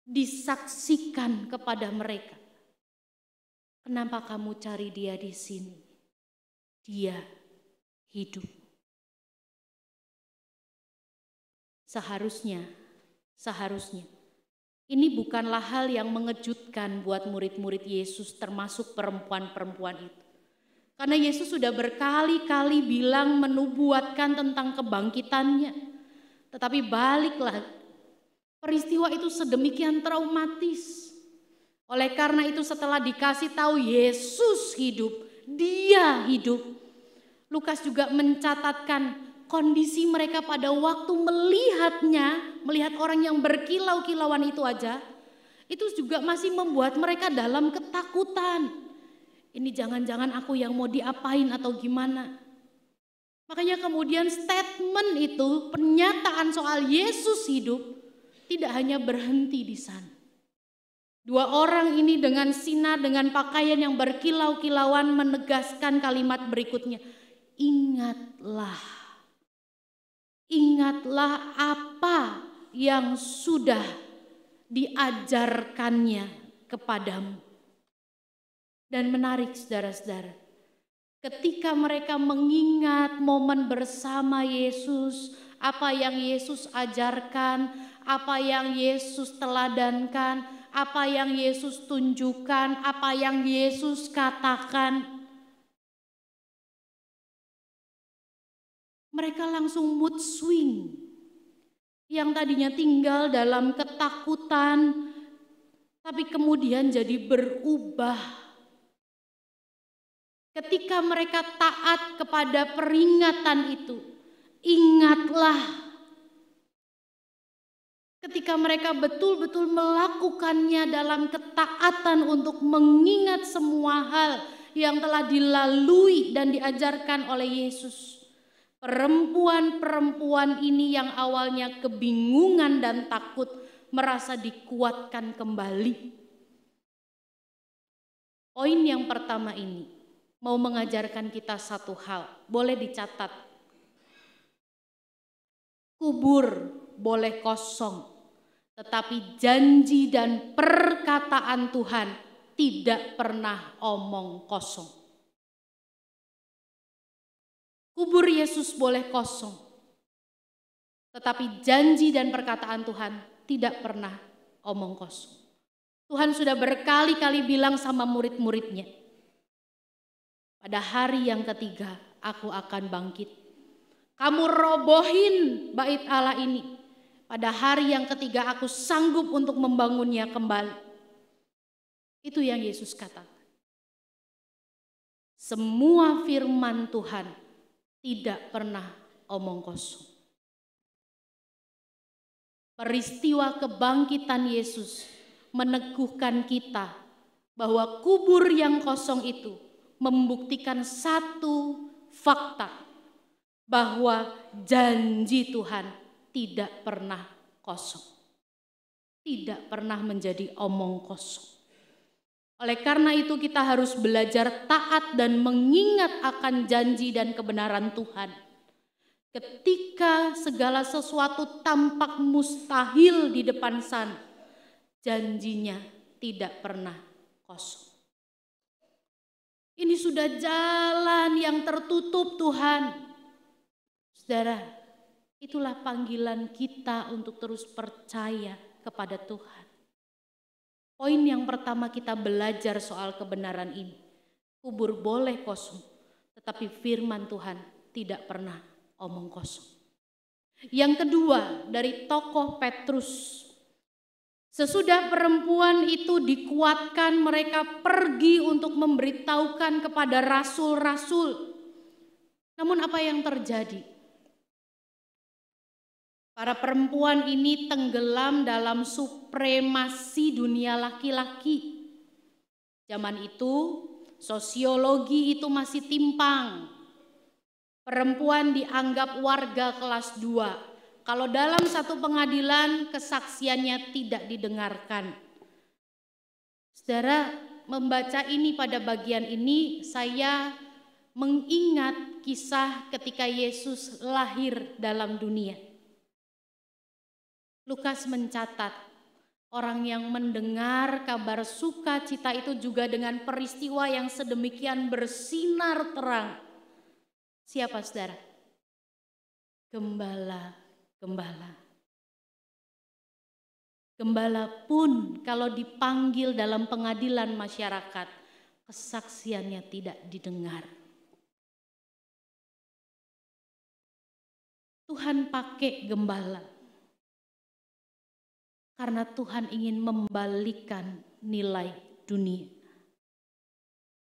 S4: disaksikan kepada mereka. Kenapa kamu cari dia di sini? Dia hidup. Seharusnya ini bukanlah hal yang mengejutkan buat murid-murid Yesus, termasuk perempuan-perempuan itu. Karena Yesus sudah berkali-kali bilang menubuatkan tentang kebangkitannya. Tetapi baliklah, peristiwa itu sedemikian traumatis. Oleh karena itu setelah dikasih tahu Yesus hidup, dia hidup, Lukas juga mencatatkan kondisi mereka pada waktu melihat orang yang berkilau-kilauan itu aja, itu juga masih membuat mereka dalam ketakutan. Ini jangan-jangan aku yang mau diapain atau gimana. Makanya kemudian statement itu, pernyataan soal Yesus hidup, tidak hanya berhenti di sana. Dua orang ini dengan sinar, dengan pakaian yang berkilau-kilauan menegaskan kalimat berikutnya. Ingatlah apa yang sudah diajarkannya kepadamu. Dan menarik saudara-saudara, ketika mereka mengingat momen bersama Yesus, apa yang Yesus ajarkan, apa yang Yesus teladankan, apa yang Yesus tunjukkan, apa yang Yesus katakan, mereka langsung mood swing. Yang tadinya tinggal dalam ketakutan, tapi kemudian jadi berubah. Ketika mereka taat kepada peringatan itu, ingatlah. Ketika mereka betul-betul melakukannya dalam ketaatan untuk mengingat semua hal yang telah dilalui dan diajarkan oleh Yesus. Perempuan-perempuan ini yang awalnya kebingungan dan takut merasa dikuatkan kembali. Poin yang pertama ini mau mengajarkan kita satu hal, boleh dicatat. Kubur boleh kosong, tetapi janji dan perkataan Tuhan tidak pernah omong kosong. Kubur Yesus boleh kosong, tetapi janji dan perkataan Tuhan tidak pernah omong kosong. Tuhan sudah berkali-kali bilang sama murid-muridnya, pada hari yang ketiga aku akan bangkit. Kamu robohin bait Allah ini, pada hari yang ketiga aku sanggup untuk membangunnya kembali. Itu yang Yesus katakan. Semua firman Tuhan tidak pernah omong kosong. Peristiwa kebangkitan Yesus meneguhkan kita bahwa kubur yang kosong itu membuktikan satu fakta, bahwa janji Tuhan tidak pernah kosong. Tidak pernah menjadi omong kosong. Oleh karena itu kita harus belajar taat dan mengingat akan janji dan kebenaran Tuhan. Ketika segala sesuatu tampak mustahil di depan sana, janjinya tidak pernah kosong. Ini sudah jalan yang tertutup Tuhan. Saudara, itulah panggilan kita untuk terus percaya kepada Tuhan. Poin yang pertama kita belajar soal kebenaran ini. Kubur boleh kosong, tetapi firman Tuhan tidak pernah omong kosong. Yang kedua, dari tokoh Petrus. Sesudah perempuan itu dikuatkan, mereka pergi untuk memberitahukan kepada rasul-rasul. Namun apa yang terjadi? Para perempuan ini tenggelam dalam supremasi dunia laki-laki. Zaman itu sosiologi itu masih timpang. Perempuan dianggap warga kelas 2. Kalau dalam satu pengadilan kesaksiannya tidak didengarkan. Saudara, membaca ini pada bagian ini saya mengingat kisah ketika Yesus lahir dalam dunia. Lukas mencatat orang yang mendengar kabar sukacita itu juga dengan peristiwa yang sedemikian bersinar terang. Siapa saudara? Gembala. Gembala pun kalau dipanggil dalam pengadilan masyarakat, kesaksiannya tidak didengar. Tuhan pakai gembala. Karena Tuhan ingin membalikkan nilai dunia.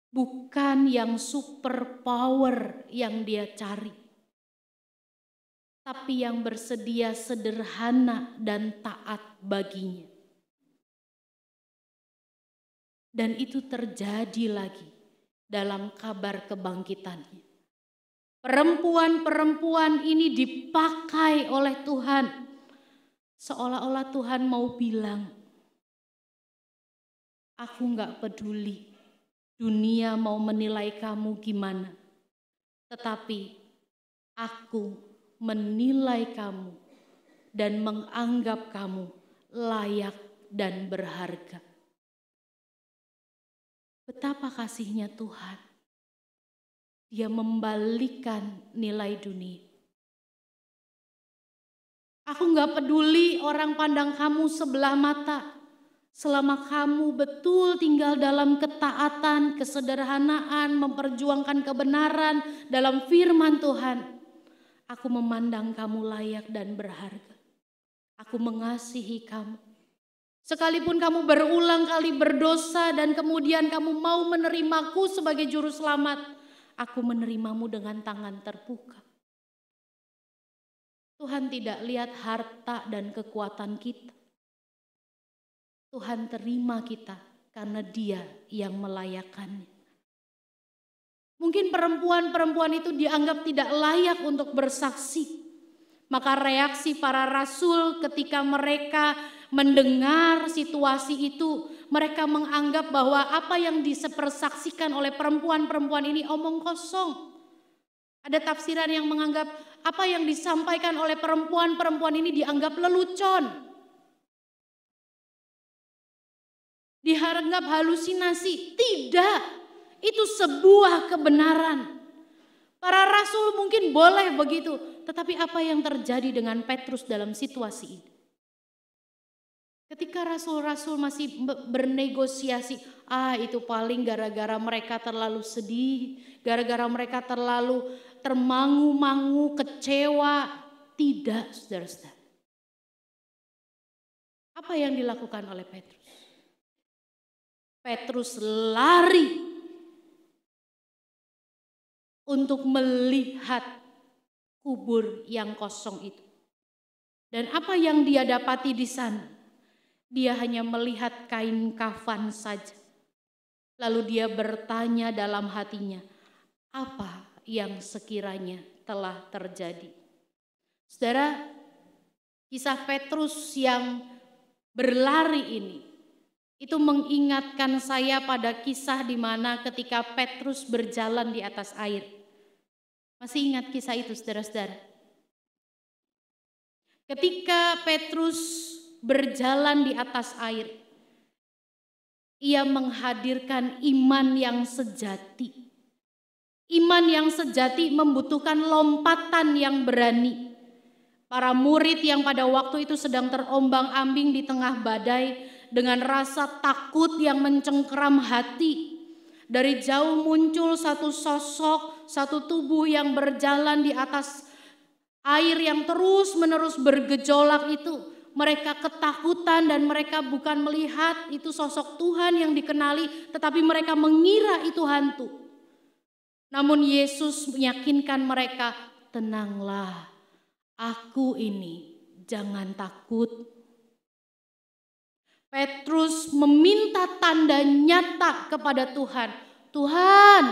S4: Bukan yang super power yang dia cari. Tapi yang bersedia sederhana dan taat baginya. Dan itu terjadi lagi dalam kabar kebangkitannya. Perempuan-perempuan ini dipakai oleh Tuhan. Seolah-olah Tuhan mau bilang, aku gak peduli dunia mau menilai kamu gimana. Tetapi aku menilai kamu dan menganggap kamu layak dan berharga. Betapa kasihnya Tuhan. Dia membalikkan nilai dunia. Aku gak peduli orang pandang kamu sebelah mata. Selama kamu betul tinggal dalam ketaatan, kesederhanaan, memperjuangkan kebenaran dalam firman Tuhan. Aku memandang kamu layak dan berharga. Aku mengasihi kamu. Sekalipun kamu berulang kali berdosa dan kemudian kamu mau menerimaku sebagai juru selamat, aku menerimamu dengan tangan terbuka. Tuhan tidak lihat harta dan kekuatan kita. Tuhan terima kita karena Dia yang melayakkannya. Mungkin perempuan-perempuan itu dianggap tidak layak untuk bersaksi. Maka reaksi para rasul ketika mereka mendengar situasi itu, mereka menganggap bahwa apa yang dipersaksikan oleh perempuan-perempuan ini omong kosong. Ada tafsiran yang menganggap apa yang disampaikan oleh perempuan-perempuan ini dianggap lelucon. Dianggap halusinasi. Tidak, itu sebuah kebenaran. Para rasul mungkin boleh begitu. Tetapi apa yang terjadi dengan Petrus dalam situasi ini? Ketika rasul-rasul masih bernegosiasi, itu paling gara-gara mereka terlalu sedih, gara-gara mereka terlalu termangu-mangu, kecewa. Tidak, saudara-saudara. Apa yang dilakukan oleh Petrus? Petrus lari untuk melihat kubur yang kosong itu. Dan apa yang dia dapati di sana? Dia hanya melihat kain kafan saja. Lalu dia bertanya dalam hatinya, apa yang sekiranya telah terjadi? Saudara, kisah Petrus yang berlari ini, itu mengingatkan saya pada kisah di mana ketika Petrus berjalan di atas air. Masih ingat kisah itu, saudara-saudara? Ketika Petrus berjalan di atas air, ia menghadirkan iman yang sejati. Iman yang sejati membutuhkan lompatan yang berani. Para murid yang pada waktu itu sedang terombang-ambing di tengah badai dengan rasa takut yang mencengkeram hati. Dari jauh muncul satu sosok, satu tubuh yang berjalan di atas Air yang terus-menerus bergejolak itu, mereka ketakutan dan mereka bukan melihat itu sosok Tuhan yang dikenali, tetapi mereka mengira itu hantu. Namun Yesus meyakinkan mereka, tenanglah, aku ini, jangan takut. Petrus meminta tanda nyata kepada Tuhan. Tuhan,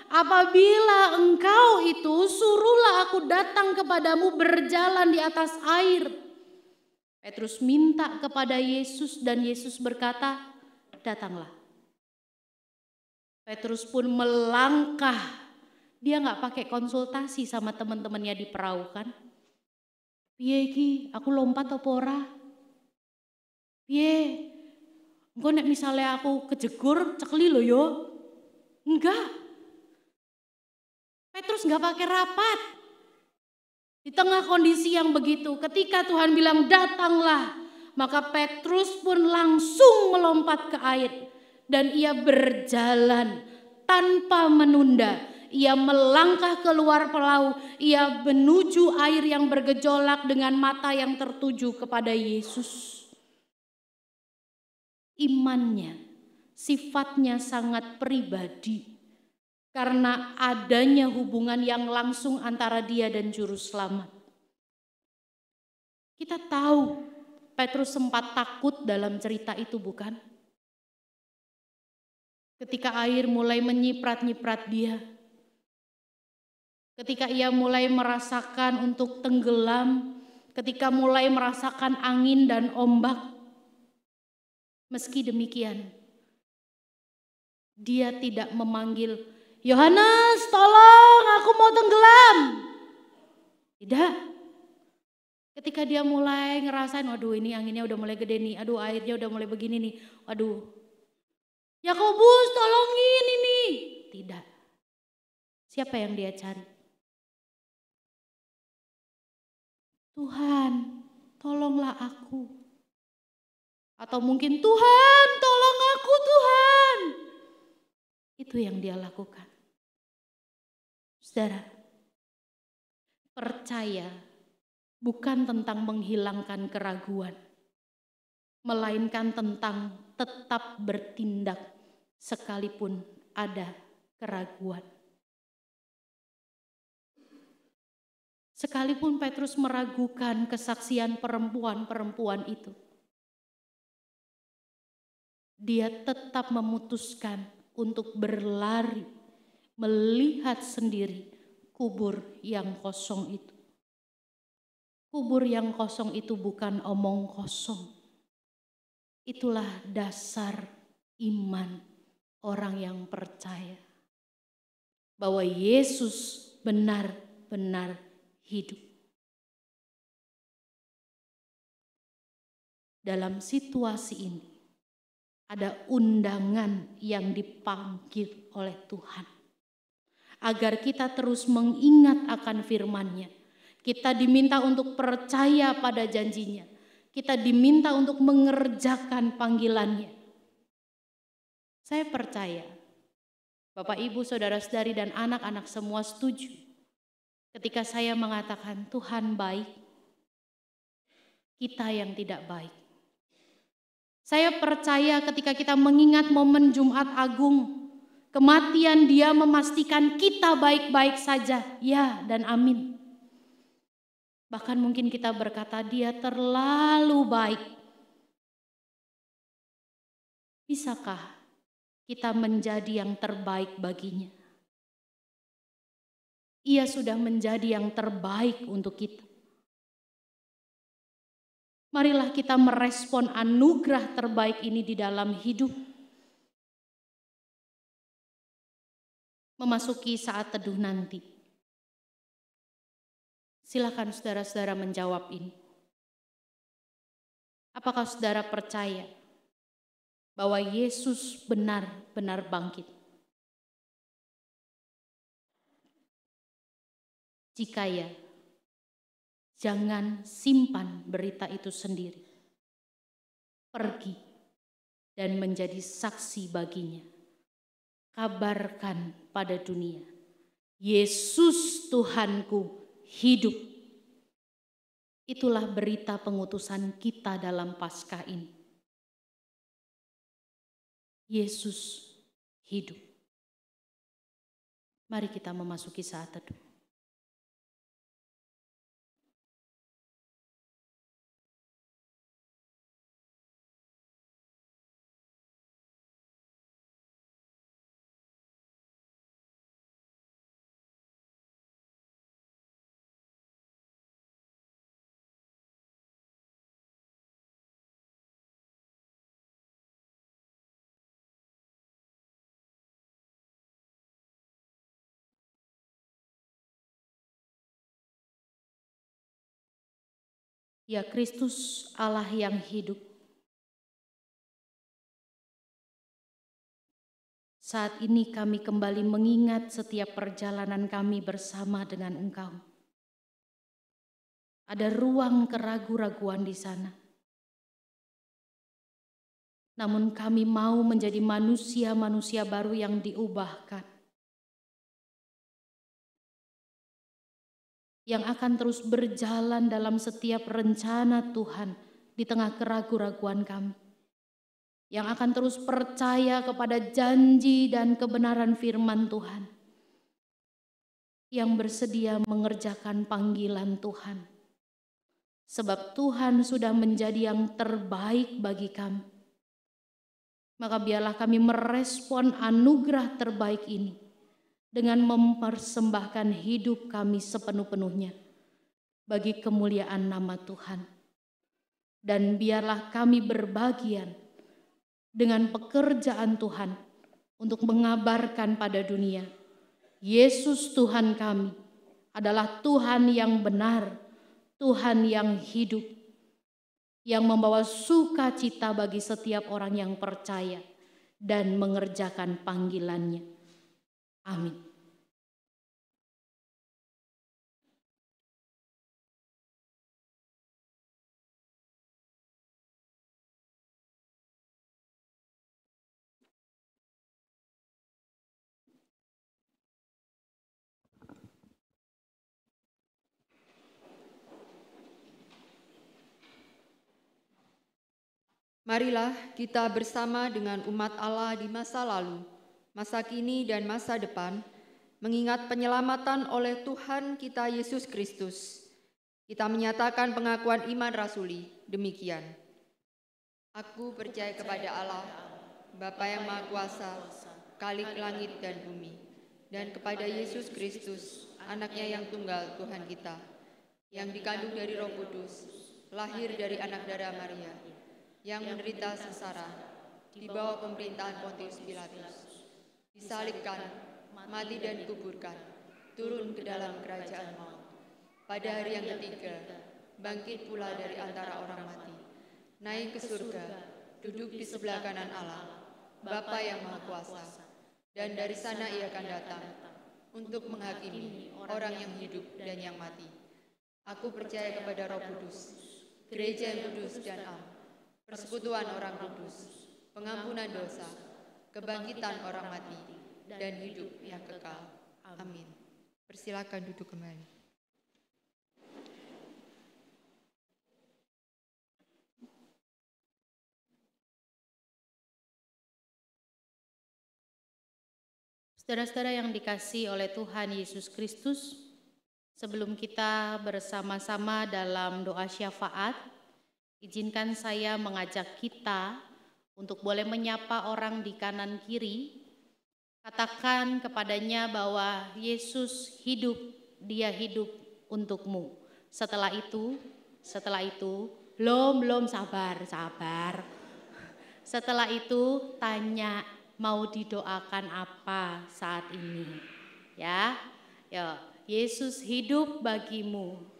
S4: apabila Engkau itu, suruhlah aku datang kepadamu berjalan di atas air. Petrus minta kepada Yesus dan Yesus berkata, datanglah. Petrus pun melangkah. Dia nggak pakai konsultasi sama teman-temannya di perahu kan. Piye iki, aku lompat apa ora? Piye? Engko nek misalnya aku kejegur cekli lo yo. Enggak. Petrus nggak pakai rapat. Di tengah kondisi yang begitu, ketika Tuhan bilang datanglah, maka Petrus pun langsung melompat ke air dan ia berjalan tanpa menunda. Ia melangkah keluar perahu, ia menuju air yang bergejolak dengan mata yang tertuju kepada Yesus. Imannya, sifatnya sangat pribadi karena adanya hubungan yang langsung antara dia dan juru selamat. Kita tahu Petrus sempat takut dalam cerita itu, bukan? Ketika air mulai menyiprat-nyiprat dia, ketika ia mulai merasakan untuk tenggelam, ketika mulai merasakan angin dan ombak, meski demikian, dia tidak memanggil, Yohanes, tolong, aku mau tenggelam. Tidak. Ketika dia mulai ngerasain, waduh ini anginnya udah mulai gede nih, aduh airnya udah mulai begini nih, waduh. Yakobus, tolongin ini. Tidak. Siapa yang dia cari? Tuhan, tolonglah aku. Atau mungkin Tuhan, tolong aku Tuhan. Itu yang dia lakukan. Saudara, percaya bukan tentang menghilangkan keraguan, melainkan tentang tetap bertindak sekalipun ada keraguan. Sekalipun Petrus meragukan kesaksian perempuan-perempuan itu, dia tetap memutuskan untuk berlari, melihat sendiri kubur yang kosong itu. Kubur yang kosong itu bukan omong kosong. Itulah dasar iman orang yang percaya bahwa Yesus benar-benar hidup. Dalam situasi ini ada undangan yang dipanggil oleh Tuhan agar kita terus mengingat akan firman-Nya. Kita diminta untuk percaya pada janjinya. Kita diminta untuk mengerjakan panggilannya. Saya percaya Bapak, Ibu, Saudara-saudari dan anak-anak semua setuju ketika saya mengatakan Tuhan baik, kita yang tidak baik. Saya percaya ketika kita mengingat momen Jumat Agung, kematian Dia memastikan kita baik-baik saja, ya dan amin. Bahkan mungkin kita berkata Dia terlalu baik. Bisakah kita menjadi yang terbaik baginya? Ia sudah menjadi yang terbaik untuk kita. Marilah kita merespon anugerah terbaik ini di dalam hidup. Memasuki saat teduh nanti. Silakan saudara-saudara menjawab ini. Apakah saudara percaya bahwa Yesus benar-benar bangkit? Jika ya, jangan simpan berita itu sendiri. Pergi dan menjadi saksi baginya. Kabarkan pada dunia, Yesus Tuhanku hidup. Itulah berita pengutusan kita dalam Paskah ini. Yesus hidup. Mari kita memasuki saat teduh. Ya Kristus, Allah yang hidup, saat ini kami kembali mengingat setiap perjalanan kami bersama dengan Engkau. Ada ruang keraguan-raguan di sana. Namun kami mau menjadi manusia-manusia baru yang diubahkan, yang akan terus berjalan dalam setiap rencana Tuhan di tengah keraguan-raguan kami, yang akan terus percaya kepada janji dan kebenaran firman Tuhan, yang bersedia mengerjakan panggilan Tuhan, sebab Tuhan sudah menjadi yang terbaik bagi kami. Maka biarlah kami merespon anugerah terbaik ini dengan mempersembahkan hidup kami sepenuh-penuhnya bagi kemuliaan nama Tuhan. Dan biarlah kami berbagian dengan pekerjaan Tuhan untuk mengabarkan pada dunia, Yesus Tuhan kami adalah Tuhan yang benar, Tuhan yang hidup, yang membawa sukacita bagi setiap orang yang percaya dan mengerjakan panggilannya. Amin.
S2: Marilah kita bersama dengan umat Allah di masa lalu, masa kini dan masa depan, mengingat penyelamatan oleh Tuhan kita Yesus Kristus. Kita menyatakan pengakuan iman rasuli demikian. Aku percaya kepada Allah, Bapa yang Maha Kuasa, Khalik langit dan bumi, dan kepada Yesus Kristus, anaknya yang tunggal Tuhan kita, yang dikandung dari Roh Kudus, lahir dari anak darah Maria, yang menderita sengsara di bawah pemerintahan Pontius Pilatus, disalibkan, mati dan dikuburkan, turun ke dalam kerajaan maut. Pada hari yang ketiga, bangkit pula dari antara orang mati, naik ke surga, duduk di sebelah kanan Allah, Bapa yang Maha Kuasa, dan dari sana ia akan datang untuk menghakimi orang yang hidup dan yang mati. Aku percaya kepada Roh Kudus, gereja yang kudus dan am, persekutuan orang kudus, pengampunan dosa, kebangkitan orang mati, dan hidup yang kekal. Amin. Persilakan duduk kembali.
S4: Saudara-saudara yang dikasihi oleh Tuhan Yesus Kristus, sebelum kita bersama-sama dalam doa syafaat, izinkan saya mengajak kita untuk boleh menyapa orang di kanan kiri. Katakan kepadanya bahwa Yesus hidup, Dia hidup untukmu. Setelah itu, belum sabar. Setelah itu tanya, mau didoakan apa saat ini? Ya, Yesus hidup bagimu.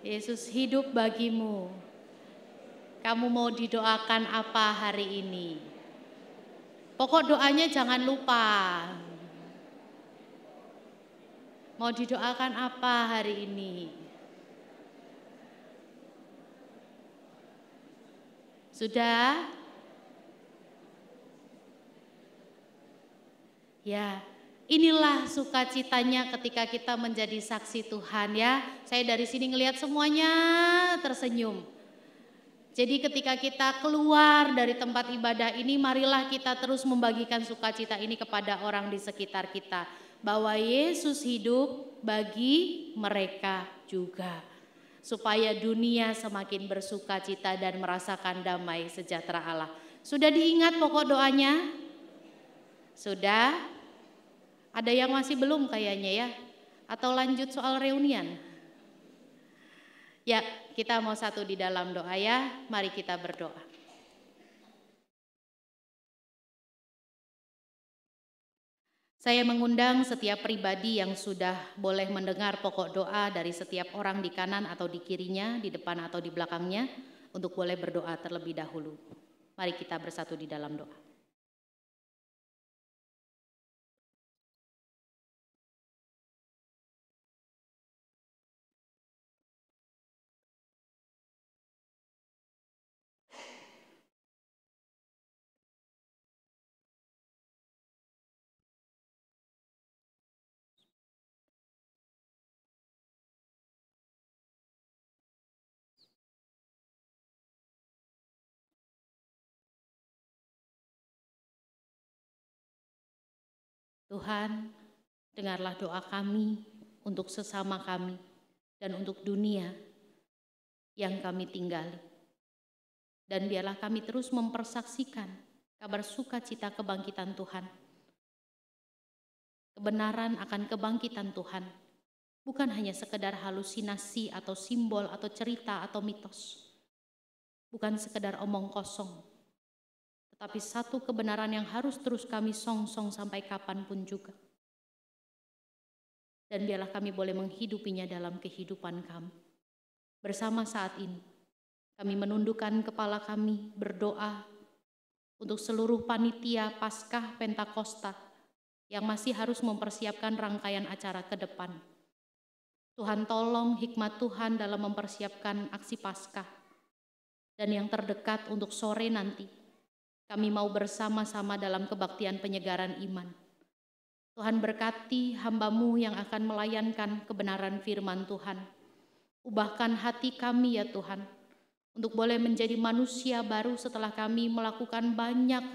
S4: Yesus hidup bagimu. Kamu mau didoakan apa hari ini? Pokok doanya jangan lupa. Mau didoakan apa hari ini? Sudah? Ya, inilah sukacitanya ketika kita menjadi saksi Tuhan ya. Saya dari sini ngelihat semuanya tersenyum. Jadi ketika kita keluar dari tempat ibadah ini, marilah kita terus membagikan sukacita ini kepada orang di sekitar kita. Bahwa Yesus hidup bagi mereka juga. Supaya dunia semakin bersukacita dan merasakan damai sejahtera Allah. Sudah diingat pokok doanya? Sudah? Ada yang masih belum kayaknya ya? Atau lanjut soal reunian? Ya, kita mau satu di dalam doa ya. Mari kita berdoa. Saya mengundang setiap pribadi yang sudah boleh mendengar pokok doa dari setiap orang di kanan atau di kirinya, di depan atau di belakangnya, untuk boleh berdoa terlebih dahulu. Mari kita bersatu di dalam doa. Tuhan, dengarlah doa kami untuk sesama kami dan untuk dunia yang kami tinggali. Dan biarlah kami terus mempersaksikan kabar sukacita kebangkitan Tuhan. Kebenaran akan kebangkitan Tuhan, bukan hanya sekedar halusinasi atau simbol atau cerita atau mitos. Bukan sekedar omong kosong. Tapi satu kebenaran yang harus terus kami song-song sampai kapanpun juga. Dan biarlah kami boleh menghidupinya dalam kehidupan kami. Bersama saat ini, kami menundukkan kepala kami berdoa untuk seluruh panitia Paskah Pentakosta yang masih harus mempersiapkan rangkaian acara ke depan. Tuhan tolong hikmat Tuhan dalam mempersiapkan aksi Paskah. Dan yang terdekat untuk sore nanti, kami mau bersama-sama dalam kebaktian penyegaran iman. Tuhan berkati hamba-Mu yang akan melayankan kebenaran firman Tuhan. Ubahkan hati kami ya Tuhan, untuk boleh menjadi manusia baru setelah kami melakukan banyak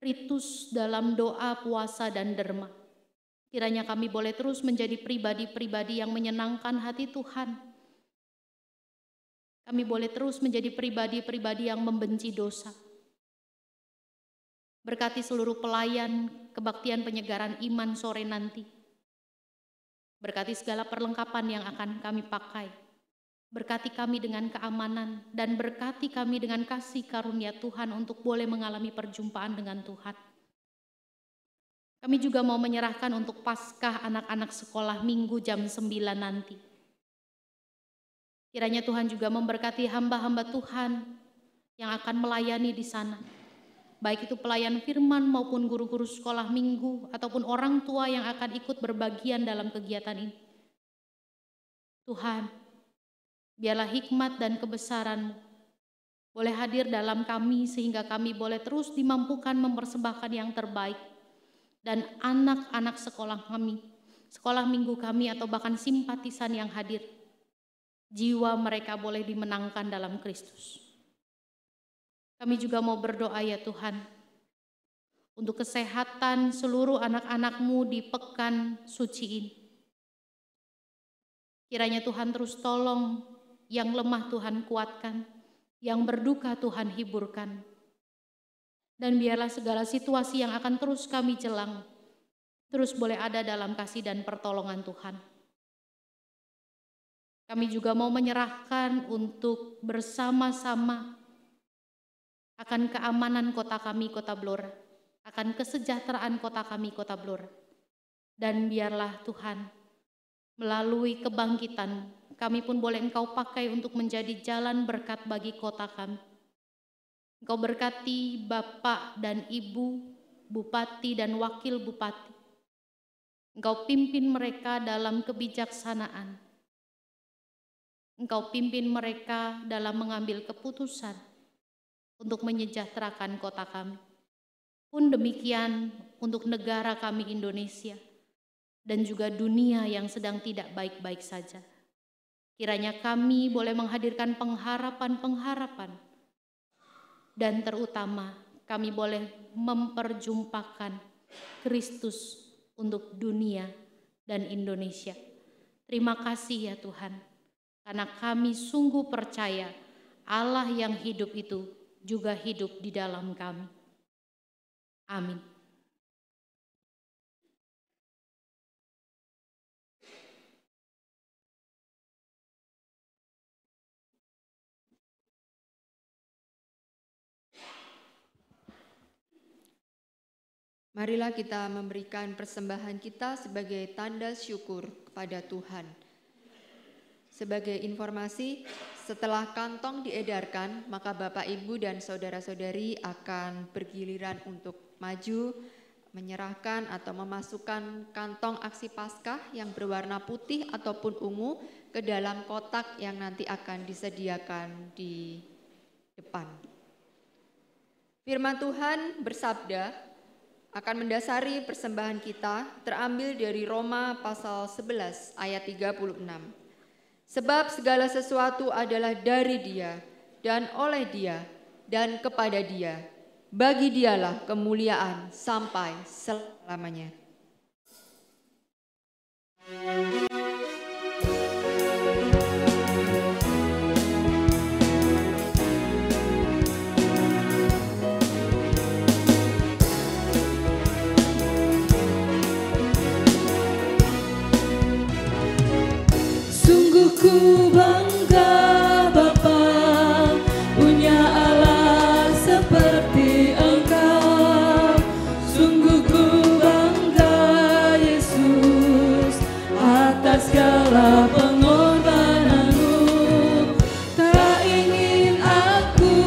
S4: ritus dalam doa, puasa, dan derma. Kiranya kami boleh terus menjadi pribadi-pribadi yang menyenangkan hati Tuhan. Kami boleh terus menjadi pribadi-pribadi yang membenci dosa. Berkati seluruh pelayan kebaktian penyegaran iman sore nanti. Berkati segala perlengkapan yang akan kami pakai. Berkati kami dengan keamanan dan berkati kami dengan kasih karunia Tuhan untuk boleh mengalami perjumpaan dengan Tuhan. Kami juga mau menyerahkan untuk Paskah anak-anak sekolah minggu jam 9 nanti. Kiranya Tuhan juga memberkati hamba-hamba Tuhan yang akan melayani di sana. Baik itu pelayan firman maupun guru-guru sekolah minggu ataupun orang tua yang akan ikut berbagian dalam kegiatan ini. Tuhan, biarlah hikmat dan kebesaran-Mu boleh hadir dalam kami sehingga kami boleh terus dimampukan mempersembahkan yang terbaik. Dan anak-anak sekolah kami, sekolah minggu kami atau bahkan simpatisan yang hadir, jiwa mereka boleh dimenangkan dalam Kristus. Kami juga mau berdoa ya Tuhan, untuk kesehatan seluruh anak-anak-Mu di pekan suci ini. Kiranya Tuhan terus tolong, yang lemah Tuhan kuatkan, yang berduka Tuhan hiburkan. Dan biarlah segala situasi yang akan terus kami jelang, terus boleh ada dalam kasih dan pertolongan Tuhan. Kami juga mau menyerahkan untuk bersama-sama akan keamanan kota kami, Kota Blora, akan kesejahteraan kota kami, Kota Blora. Dan biarlah Tuhan, melalui kebangkitan, kami pun boleh Engkau pakai untuk menjadi jalan berkat bagi kota kami. Engkau berkati Bapak dan Ibu, Bupati dan Wakil Bupati. Engkau pimpin mereka dalam kebijaksanaan. Engkau pimpin mereka dalam mengambil keputusan untuk menyejahterakan kota kami. Pun demikian untuk negara kami Indonesia dan juga dunia yang sedang tidak baik-baik saja. Kiranya kami boleh menghadirkan pengharapan-pengharapan dan terutama kami boleh memperjumpakan Kristus untuk dunia dan Indonesia. Terima kasih ya Tuhan, karena kami sungguh percaya Allah yang hidup itu juga hidup di dalam kami. Amin.
S2: Marilah kita memberikan persembahan kita sebagai tanda syukur kepada Tuhan. Sebagai informasi, setelah kantong diedarkan, maka Bapak, Ibu, dan saudara-saudari akan bergiliran untuk maju, menyerahkan atau memasukkan kantong aksi Paskah yang berwarna putih ataupun ungu ke dalam kotak yang nanti akan disediakan di depan. Firman Tuhan bersabda, akan mendasari persembahan kita terambil dari Roma pasal 11 ayat 36. Sebab segala sesuatu adalah dari Dia dan oleh Dia dan kepada Dia. Bagi Dialah kemuliaan sampai selamanya.
S5: Ku bangga Bapa punya Allah seperti Engkau. Sungguh ku bangga Yesus atas segala pengorbananmu. Tak ingin aku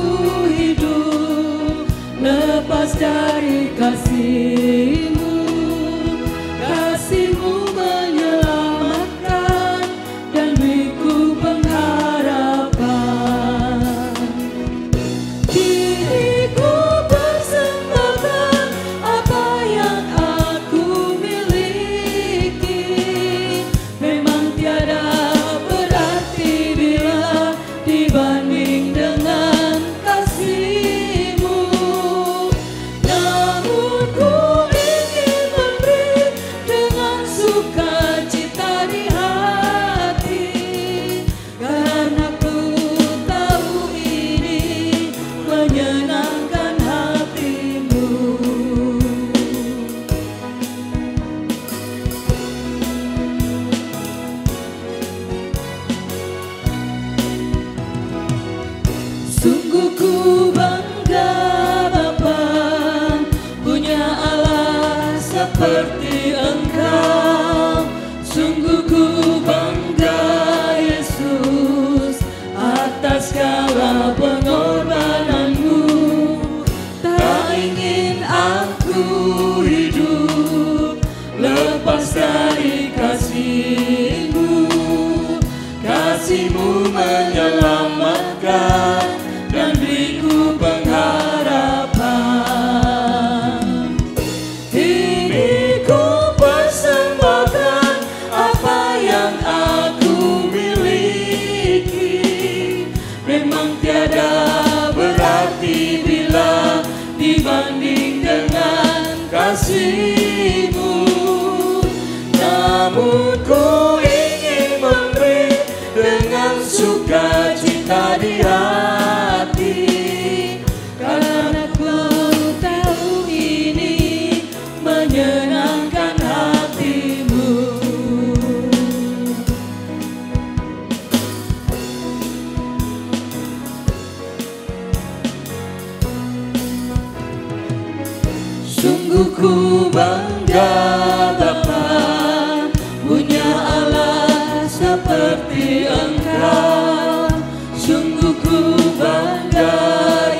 S5: hidup lepas dari kasih-Mu. Kasih-Mu menyelamatkan dan beriku pengharapan. Diriku persembahkan apa yang aku miliki. Memang tiada berarti bila dibanding dengan kasih-Mu. Namun ku ingin memberi dengan sukacita di hati, karena ku tahu ini menyenangkan hati-Mu. Sungguh ku bangga Bapa punya Allah seperti Engkau. Sungguh ku bangga Yesus atas segala pengorbananmu. Tak ingin aku hidup lepas dari kasih-Mu. Kasih-Mu menyelamatkan dan beriku pengharapan. Ini ku persembahkan apa yang aku miliki. Memang tiada berarti bila dibanding dengan kasih-Mu. Namun ku ingin memberi dengan sukacita di hati, karena ku tahu ini menyenangkan hati-Mu. Sungguh ku bangga Bapa punya Allah seperti Engkau. Sungguh ku bangga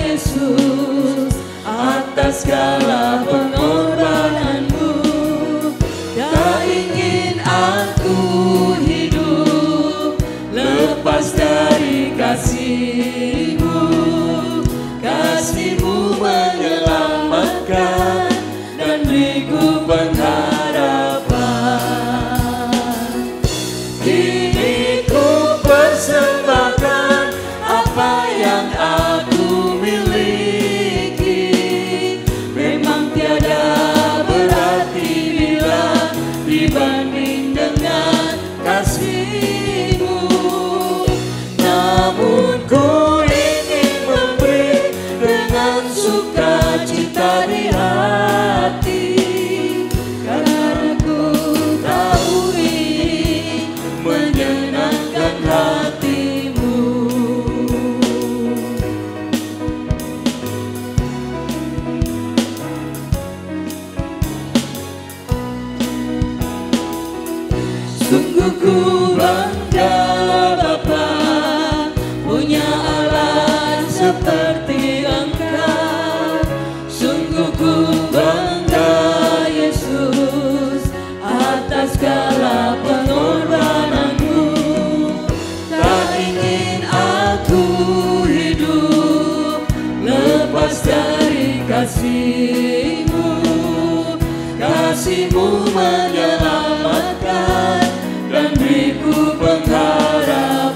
S5: Yesus atas segala pengorbananmu. Tak ingin aku hidup lepas dari kasih-Mu. Kasih-Mu menyelamatkan dan beriku Kini ku persembahkan apa yang aku miliki. Memang tiada berarti bila dibanding dengan kasih-Mu. Namun ku ingin memberi dengan sukacita di hati, karena ku tahu ini menyenangkan hati-Mu. Sungguh ku bangga Bapa, punya Allah seperti Engkau. Sungguh ku bangga Yesus atas segala pengorbanan-Mu. Tak ingin aku hidup lepas dari kasih-Mu. Kasih-Mu menyelamatkan dan beriku pengharapan.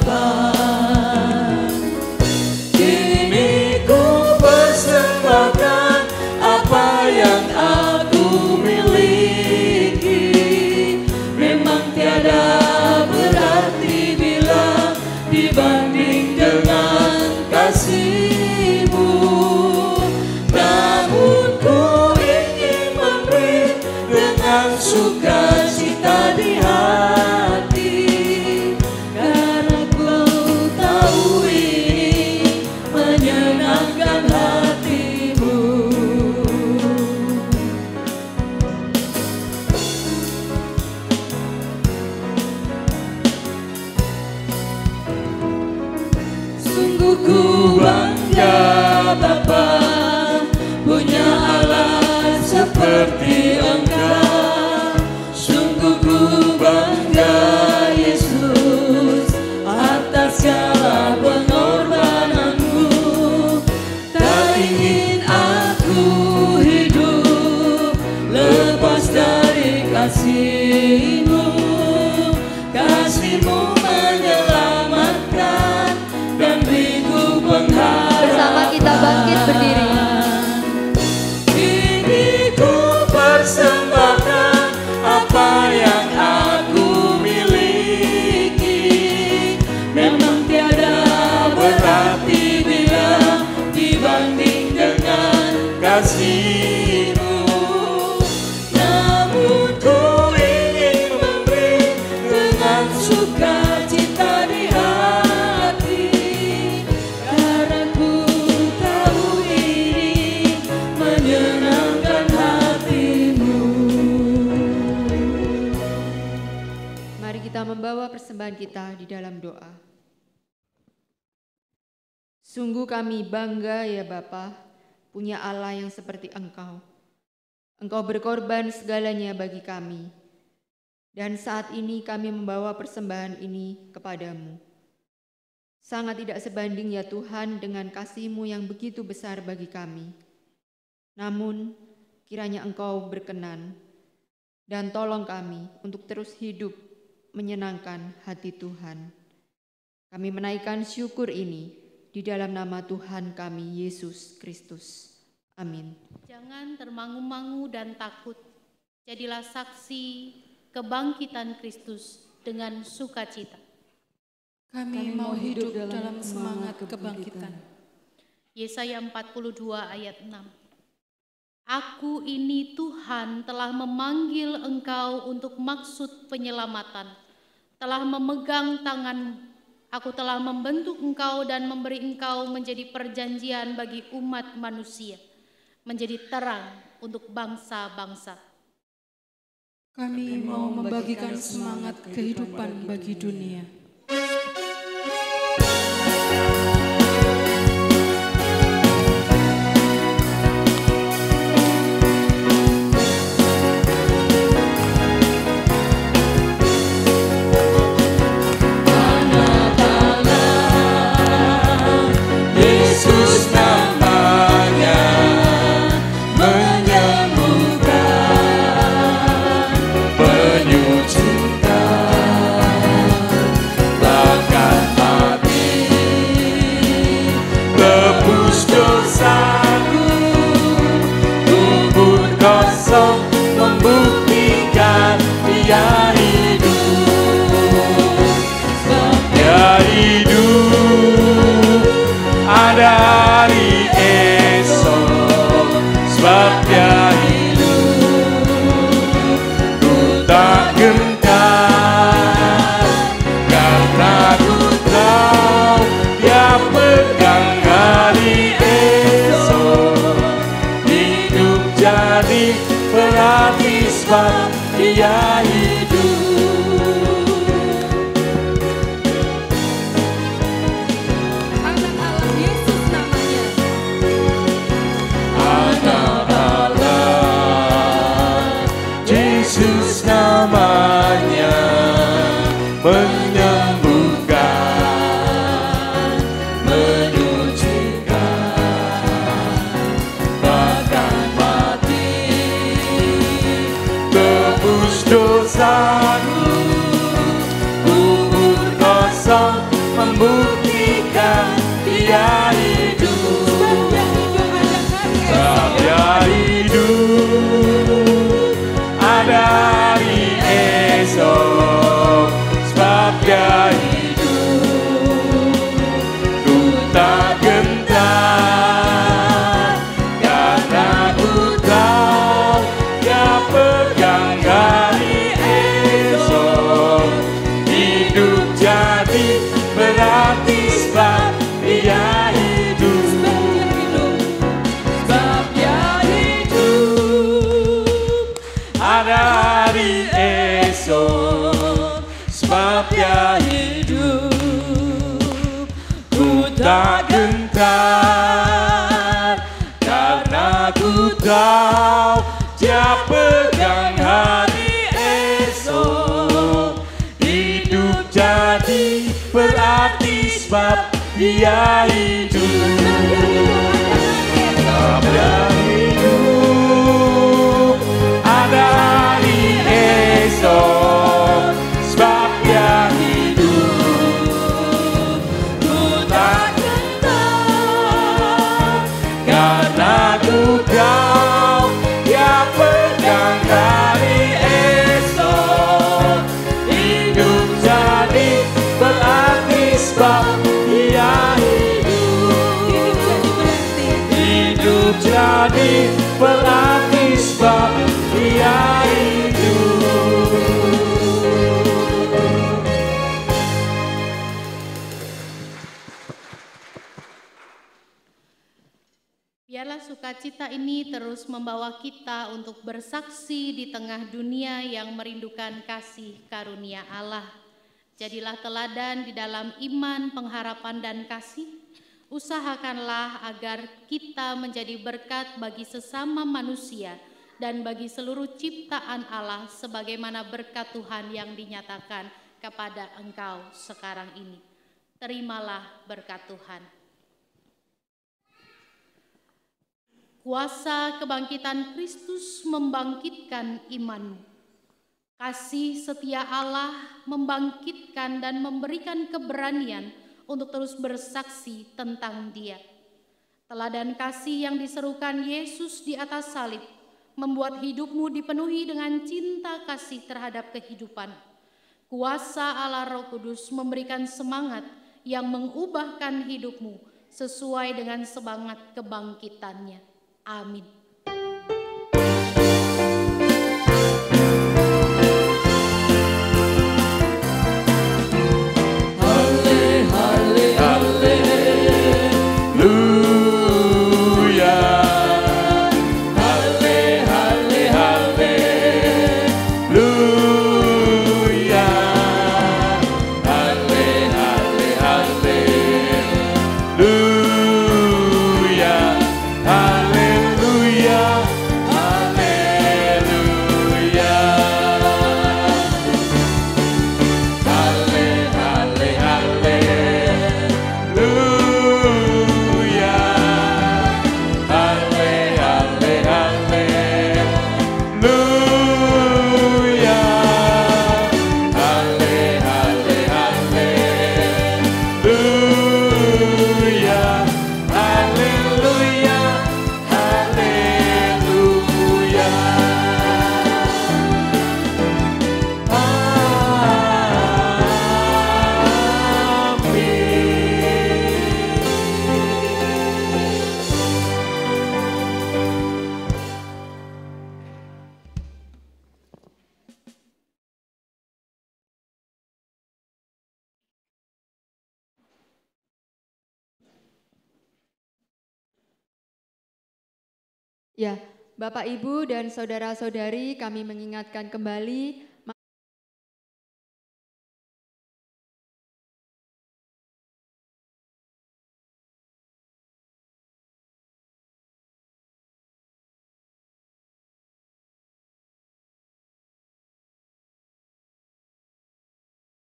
S5: Kini ku persembahkan apa yang aku miliki. Memang tiada berarti bila dibanding dengan kasih-Mu. Namun ku ingin memberi dengan sukacita di hati, karena ku tahu ini menyenangkan hati-Mu. Sungguh ku bangga Bapa, punya Allah seperti Engkau. Sungguh ku bangga Yesus atas segala pengorbanan-Mu. Tak ingin aku hidup lepas dari kasih-Mu. Kasih-Mu menyelamatkan dan beriku pengharapan.
S2: Bersama kita bangkit berdiri.
S5: Kini ku persembahkan apa yang aku miliki. Memang tiada berarti bila dibanding dengan kasih-Mu. Namun ku ingin memberi dengan sukacita di hati, karena ku tahu ini menyenangkan hati-Mu.
S2: Mari kita membawa persembahan kita di dalam doa. Sungguh kami bangga ya Bapa, punya Allah yang seperti Engkau. Engkau berkorban segalanya bagi kami. Dan saat ini kami membawa persembahan ini kepadamu. Sangat tidak sebanding ya Tuhan dengan kasih-Mu yang begitu besar bagi kami. Namun kiranya Engkau berkenan dan tolong kami untuk terus hidup menyenangkan hati Tuhan. Kami menaikkan syukur ini di dalam nama Tuhan kami, Yesus Kristus. Amin.
S4: Jangan termangu-mangu dan takut. Jadilah saksi kebangkitan Kristus dengan sukacita.
S5: Kami mau hidup dalam semangat kebangkitan.
S4: Yesaya 42 ayat 6. Aku ini Tuhan telah memanggil engkau untuk maksud penyelamatan, telah memegang tanganmu. Aku telah membentuk engkau dan memberi engkau menjadi perjanjian bagi umat manusia, menjadi terang untuk bangsa-bangsa.
S5: Kami mau membagikan semangat kehidupan bagi dunia.
S7: Menyucikan
S3: kosong membuktikan Dia hidup. Sebab Dia hidup, ada hari esok. Sebab Dia hidup, ku tak gentar, karena ku tahu Dia pegang hari esok. Hidup jadi berarti sebab Dia hidup. Sebab Dia hidup, ada hari esok. Sebab Dia hidup, ku tak gentar, karena ku tahu Dia pegang hari esok. Hidup jadi berarti sebab Dia hidup. Sebab Dia hidup, ada hari esok. Sebab Dia hidup, ku tak gentar, karena ku tahu Dia pegang hari esok. Hidup jadi berarti sebab Dia hidup. Hidup jadi berarti sebab Dia hidup.
S4: Biarlah sukacita ini terus membawa kita untuk bersaksi di tengah dunia yang merindukan kasih karunia Allah. Jadilah teladan di dalam iman, pengharapan, dan kasih. Usahakanlah agar kita menjadi berkat bagi sesama manusia dan bagi seluruh ciptaan Allah sebagaimana berkat Tuhan yang dinyatakan kepada engkau sekarang ini. Terimalah berkat Tuhan. Kuasa kebangkitan Kristus membangkitkan imanmu. Kasih setia Allah membangkitkan dan memberikan keberanian untuk terus bersaksi tentang Dia. Teladan kasih yang diserukan Yesus di atas salib membuat hidupmu dipenuhi dengan cinta kasih terhadap kehidupan. Kuasa Allah Roh Kudus memberikan semangat yang mengubahkan hidupmu sesuai dengan semangat kebangkitannya. Amin.
S2: Ya, Bapak, Ibu, dan saudara-saudari, kami mengingatkan kembali